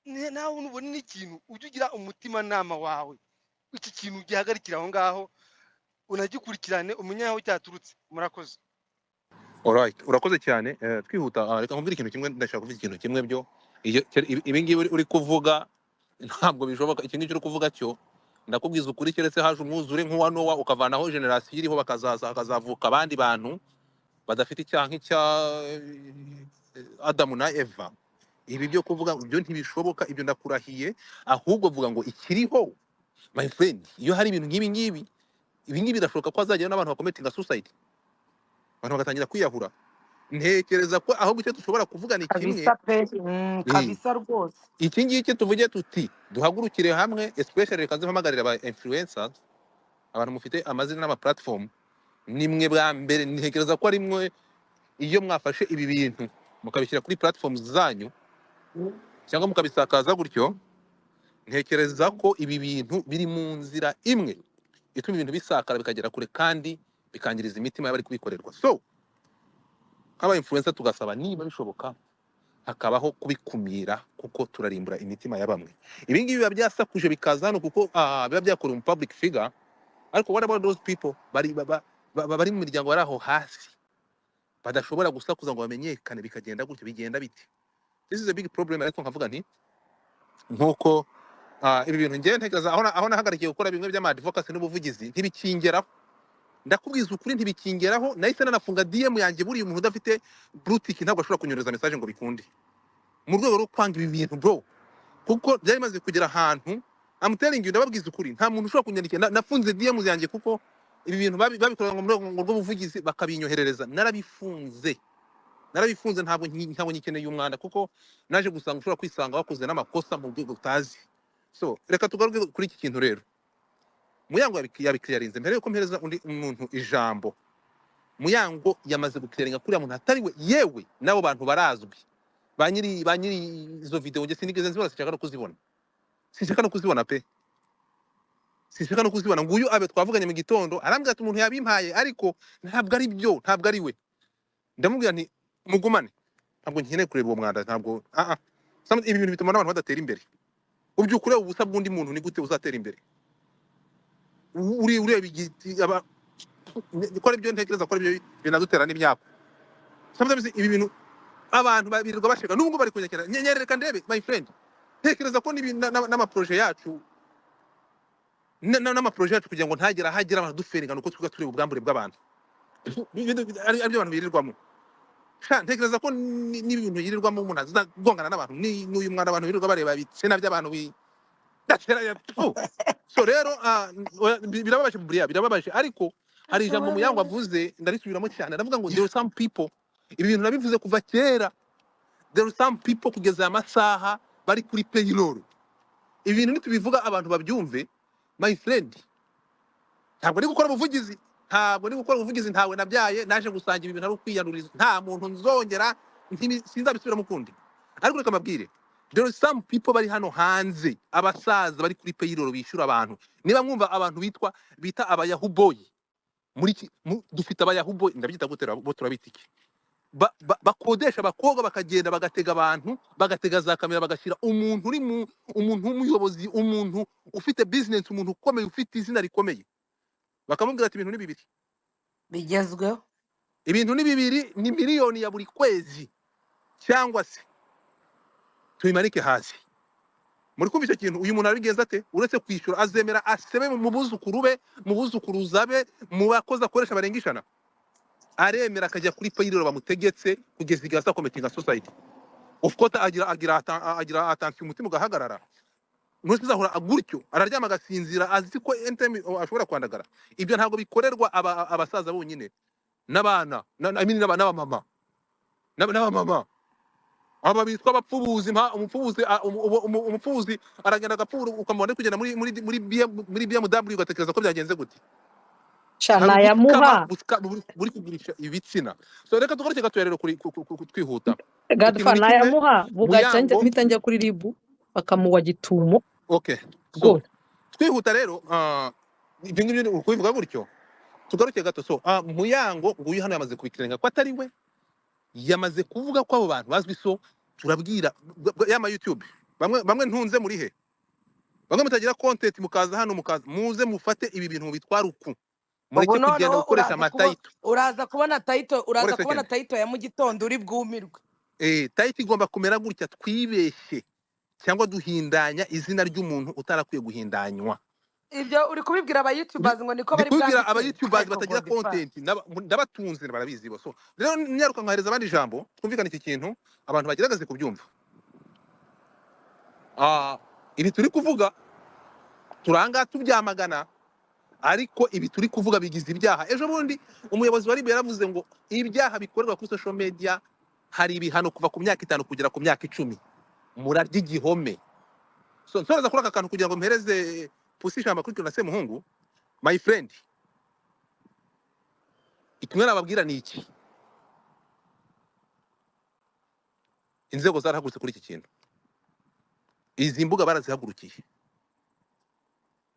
nawe nubona n'ikintu ujye ugira umutima nama wawe, iki kintu gihagarikira aho ngaho unagikurikirane umenye aho cyaturutse. Murakoze. alright urakoze cyane twihuta reka nkubwire ikintu kimwe, ndashaka kuvuga ikintu kimwe byo ibi ngibi uri kuvuga ntabwo bishoboka iki ngicyo uri kuvuga cyo ndakubwiza ukuri keretse haje umwuzure nk'uwa Nowa ukavanaho generasiyo iriho hakazavuka abandi bantu badafite icyaha nk'icya Adamu na Eva. Ibi byo kuvuga ibyo ntibishoboka, ibyo ndakurahiye, ahubwo vuga ngo ikiriho my friend, iyo hari ibintu nk'ibi ngibi, ibi ngibi birashoboka ko hazajyayo n'abantu bakometinga suicide, abantu bagatangira kwiyahura. Ntekereza ko ahubwo icyo dushobora kuvuga ni kimwe. kabisa pe Eh, kabisa rwose. iki ngiki tuvuge tuti duhagurukire hamwe, especially reka mpamagarira aba influencers, abantu mufite amazina n'ama platform, nimwe bwa mbere ntekereza ko ari mwe, iyo mwafashe ibi bintu mukabishyira kuri platforms zanyu cyangwa mukabisakaza gutyo, ntekereza ko ibi bintu biri mu nzira imwe ituma ibintu bisakara bikagera kure kandi bikangiriza imitima y'abari kubikorerwa. So nk'aba influencer tugasaba niba bishoboka hakabaho kubikumira, kuko turarimbura imitima ya bamwe. Ibi ngibi biba byasakuje bikaza hano kuko biba byakorewe mu public figure, ariko what about those people bari mu miryango bari aho hasi badashobora gusakuza ngo bamenyekane, bikagenda gutyo, bigenda biti? This is a big problem. Ariko nkavuga nti nkuko ibi bintu ngewe ntekereza aho nahagarikiye gukora bimwe by'ama advocacy n'ubuvugizi ntibikingeraho, ndakubwiza ukuri ntibikingeraho. Nahise nanafunga DM yanjye, buriya umuntu udafite blue tick ntabwo ashobora kunyereza message ngo bikunde, mu rwego rwo kwanga ibi bintu bro, kuko byari bimaze kugera ahantu. I'm telling you, ndababwiza ukuri, nta muntu ushobora kunyandikira. Nafunze DM yanjye kuko ibi bintu babikora mu rwego rw'ubuvugizi bakabinyoherereza. Narabifunze ntabwo nyikeneye umwanda, kuko naje gusanga ushobora kwisanga wakoze n'amakosa mu rwego utazi. So reka tugaruke kuri iki kintu rero. Muyango yabikiriyarinze mbere yuko mpereza undi umuntu ijambo. Muyango yamaze gukiriyaringa kuri muntu atari we, yewe nabo bantu barazwi, ba nyiri izo video nge sinigeze nzibona, sinshaka no kuzibona pe, sinshaka no kuzibona. Nguyu abe twavuganye mu gitondo arambwira ati umuntu yabimpaye, ariko ntabwo ari byo, ntabwo ari we. Ndamubwira nti mugumane, ntabwo nkeneye kureba uwo mwanda, ntabwo ibi bintu bituma n'abantu badatera imbere. Ubyukure ubusa bw'undi muntu ni gute uzatera imbere? Ureba igiti ko ari byo ntekereza ko ari byo binadutera n'imyaka. Sometimes ibi bintu abantu birirwa bashaka n'ubwo bari kunyekera nyereka ndebe my friend, ntekereza ko n'amaproje yacu n'amaproje yacu kugira ngo ntagera hagera abantu duferinga nuko twiga tureba ubwambure bw'abantu, ari byo abantu birirwamo. Ntekereza ko n'ibintu yirirwamo umuntu azagongana n'abantu, n'uyu mwana abantu birirwa bareba ibitsina by'abantu so rero birababaje buriya, birababaje. Ariko hari ijambo Muyango avuze ndarisubiramo cyane, aravuga ngo there are some people, ibi bintu nabivuze kuva kera, there are some people kugeza aya masaha bari kuri payroll. Ibi bintu nitubivuga abantu babyumve my friend, ntabwo ndi gukora ubuvugizi, ntawe nabyaye, naje gusangira ibintu ari ukwiyaruriza, nta muntu nzongera sinzabisubiramo ukundi. Ariko reka mbabwire, there are some people bari hano hanze, abasaza bari kuri payroll bishyura abantu. Niba mwumva abantu bita abayahuboyi, dufite abayahuboyi, ndabyita gutera bo turabita iki, bakodesha abakobwa bakagenda bagatega abantu, bagatega za kamera, bagashyira umuntu umuntu w'umuyobozi, umuntu ufite business, umuntu ukomeye ufite izina rikomeye, bakamubwira ati ibintu ni bibiri bigezweho, ibintu ni bibiri, ni miliyoni ya buri kwezi, cyangwa se tubimanike hasi. Muri kumva icyo kintu uyu muntu abigenza ate? Uretse kwishyura azemera asebe mu buzukuru be, mu buzukuruza be, mu bakozi akoresha barenga 100, aremera akajya kuri payroll bamutegetse kugeza igihe azakometinga society. Of course agira atanki umutima ugahagarara, nuko azahora agutyo, araryama agasinzira azi ko NTM ashobora kwandagara. Ibyo ntabwo bikorerwa abasaza bonyine, n'abana n'abamama aba bitwa abapfubuzi. Umupfubuzi aragenda agapfura ukamubona kugenda muri BMW ugatekereza ko byagenze gute. Shana yamuha buri kugurisha ibitsina. So reka tugaruke gato rero kuri twihuta. Godfana yamuha bugacanje mitangira kuri ribu bakamuwa gitumo. Okay, so twihuta rero ibyo ngibyo ukubivuga gutyo, tugaruke gato. So Muyango nguyu hano yamaze kubikirenga ko atari we, yamaze kuvuga ko abo bantu bazwi. So turabwira yama YouTube, bamwe ntunze muri he, bamwe mutagira content, mukaza hano muze mufate ibi bintu bitwara uku, mureke kugenda gukoresha amatayito. Uraza kubona tayito ya mu gitondo uri bwumirwe. Tayito igomba kumera gutya, twibeshye cyangwa duhindanya izina ry'umuntu utarakwiye guhindanywa. ibyo uri kubibwira aba youtubers ngo niko Ndi bari kubibwira aba bwandike youtubers ariko batagira Godfather content ndabatunze barabizi bo. So rero nyaruka nkahereza abandi ijambo twumvikana iki kintu abantu bagerageze kubyumva. Ibi turi kuvuga turanga tubyamagana, ariko ibi turi kuvuga bigize ibyaha. Ejo bundi umuyobozi wa RIB yaravuze ngo ibyaha bikorerwa kuri social media hari ibihano kuva ku myaka 5 kugera ku myaka 10. Murarya igihome. So nsoza kuri aka kantu kugira ngo mpereze position amakuru na Semuhungu. My friend, ikimwe nababwira ni iki? Inzego zarahagurutse kuri iki kintu. Izi mbuga barazihagurukiye.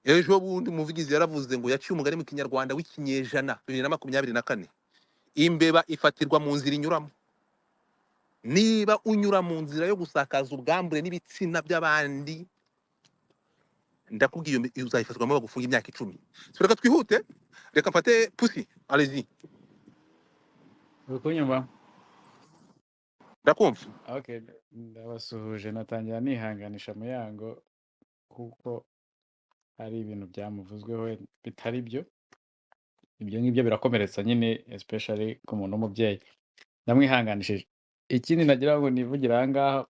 Ejo bundi umuvugizi yaravuze ngo yaciye umugani mu Kinyarwanda w'ikinyejana 2024. Imbeba ifatirwa mu nzira inyuramo. Niba unyura mu nzira yo gusakaza ubwambure n'ibitsina by'abandi, ndakubwiye uzayifatwamo bagufunga imyaka 10. So reka twihute, reka mfate Pussy, allez-y. Ukunyumva? Ndakumva. Okay, ndabasuhuje natangira nihanganisha Muyango kuko hari ibintu byamuvuzweho bitari byo. Ibyo ngibyo birakomeretsa nyine especially ku muntu w'umubyeyi. Ndamwihanganishije. Ikindi nagira ngo nivugira aha ngaha,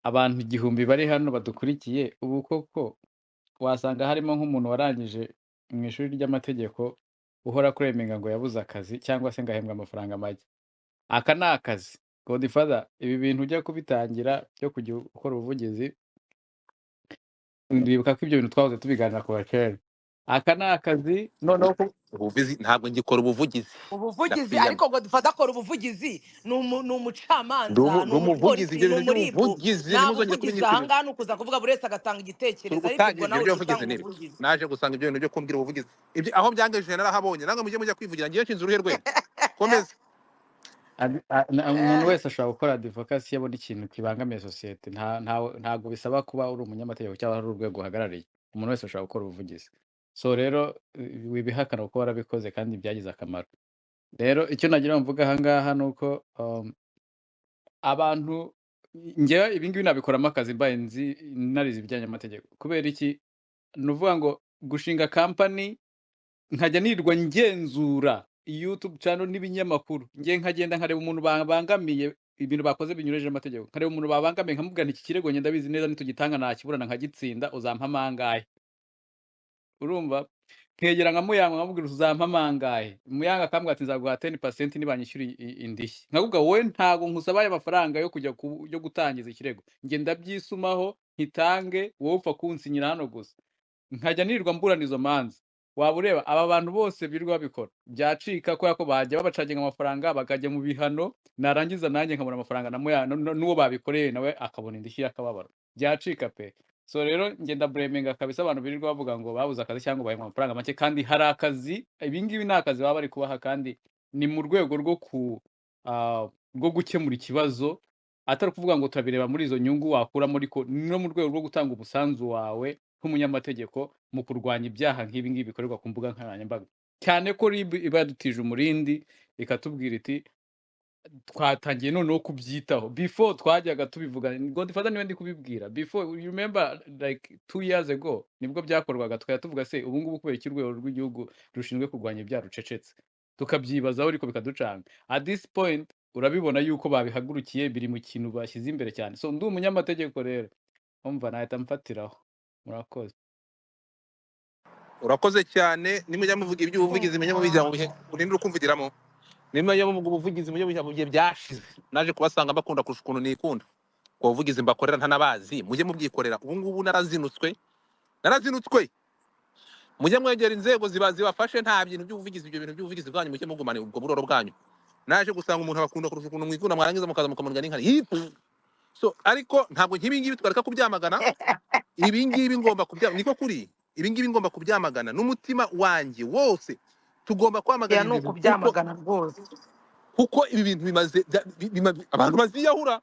abantu 1000 bari hano badukurikiye, ubu koko wasanga harimo nk'umuntu warangije mu ishuri ry'amategeko uhora kuremenga ngo yabuze akazi cyangwa se ngahembwa amafaranga make. Aka ni akazi. Godfather, ibi bintu ujya kubitangira byo kujya ukora ubuvugizi, ndibuka ko ibyo bintu twahoze tubiganira ku bakera. Aka ni akazi noneho Ubuvugizi ntabwo ngikora ubuvugizi. ubuvugizi ariko Godfather akora ubuvugizi ni umucamanza ni Umuvugizi, umupolisi ibyo ni bintu umuribu by'ubuvugizi nta nimuzongere buvugizi kubinyitiriza. ahangaha ni ukuza kuvuga buri wese agatanga igitekerezo ariko ubwo Turugutangira nawe ibyo uri by'ubuvugizi gutanga nibi. ubuvugizi Naje gusanga ibyo bintu byo kumbwira ubuvugizi. Ibyo aho byangejeje narahabonye. Namwe mujye mujya kwivugira ngiye nshinze uruhe rwego. Komeza. umuntu wese ashobora gukora advocacy yabona ikintu kibangamiye sosiyete. Ntabwo bisaba kuba uri umunyamategeko cyangwa ari urwego uhagarariye. Umuntu wese ashobora gukora ubuvugizi. So rero wibihakana kuko warabikoze kandi byagize akamaro. Rero icyo nagira ngo mvuga aha ngaha ni uko abantu njyewe ibi ngibi nabikoramo akazi mbaye narize ibijyanye n'amategeko. Kubera iki? Ni uvuga ngo gushinga company nkajya nirwa ngenzura YouTube channel n'ibinyamakuru, ngiye nkagenda nkareba umuntu bangamiye ibintu bakoze binyureje amategeko, nkareba umuntu babangamiye nkamubwira iki kirego ngenda bizi neza nitugitanga nakiburana nkagitsinda uzampa mangahe. Urumva? Nkegera nka Muyango nkamubwira uzampa mangahe. Muyango akambwira ati nzaguha 10% nibanyishyura indishyi. Nkakubwira wowe ntago nkusabaye amafaranga yo kujya yo gutangiza ikirego. Nge ndabyisumaho ntitange wowe upfa kunsinyira hano gusa. Nkajya nirirwa mburana izo manza. Waba ureba aba bantu bose birirwa babikora byacika ko bajya babacaginga amafaranga bakajya mu bihano, narangiza nanjye nkabona amafaranga na Muyango n'uwo babikoreye nawe akabona indishyi y'akababaro. Byacika pe. So rero ngenda blaminga kabisa abantu birirwa bavuga ngo babuze akazi cyangwa bahembwa amafaranga make, kandi hari akazi. Ibi ngibi ni akazi baba bari kubaha kandi ni mu rwego rwo gukemura ikibazo, atari kuvuga ngo turabireba muri izo nyungu wakura muri ko, no mu rwego rwo gutanga umusanzu wawe nk'umunyamategeko mu kurwanya ibyaha nk'ibi ngibi bikorerwa ku mbuga nkoranyambaga. Cyane ko RIB iba yadutije umurindi ikatubwira iti twatangiye noneho kubyitaho. Before twajyaga tubivuga, Godfather niwe ndi kubibwira. Before, you remember like 2 years ago nibwo byakorwaga tukaya tuvuga se ubu ngubu kubera iki urwego rw'igihugu rushinzwe kurwanya ibyaha rucecetse, tukabyibazaho ariko bikaducanga. At this point urabibona yuko babihagurukiye, biri mu kintu bashyize imbere cyane. So ndi umunyamategeko rero umva nahita mfatiraho. Murakoze. Urakoze cyane. Nimujya muvuga iby'ubuvugizi menye mubijya mu bihe urindira ukumvidiramo. Nimujya muvuga ubuvugizi mujye mu bihe byashize. Naje kubasanga bakunda kurusha ukuntu nikunda. Ko ubuvugizi mbakorera ntanabazi. Mujye mubyikorera. Ubu ngubu narazinutswe. Mujye mwegera inzego zibafashe, nta bintu by'ubuvugizi, ibyo bintu by'ubuvugizi bwanyu mujye mugumane ubwo buroro bwanyu. Naje gusanga umuntu abakunda kurusha ukuntu mwikunda, mwarangiza mukaza mukamurya n'inkari. So ariko ntabwo nk'ibi ngibi twareka kubyamagana. Ibi ngibi ngomba kubyamagana, niko kuri. Ibi ngibi ngomba kubyamagana n'umutima wanjye wose. Tugomba kwamagana ya nuko byamagana rwose kuko ibi bintu bimaze abantu baziyahura.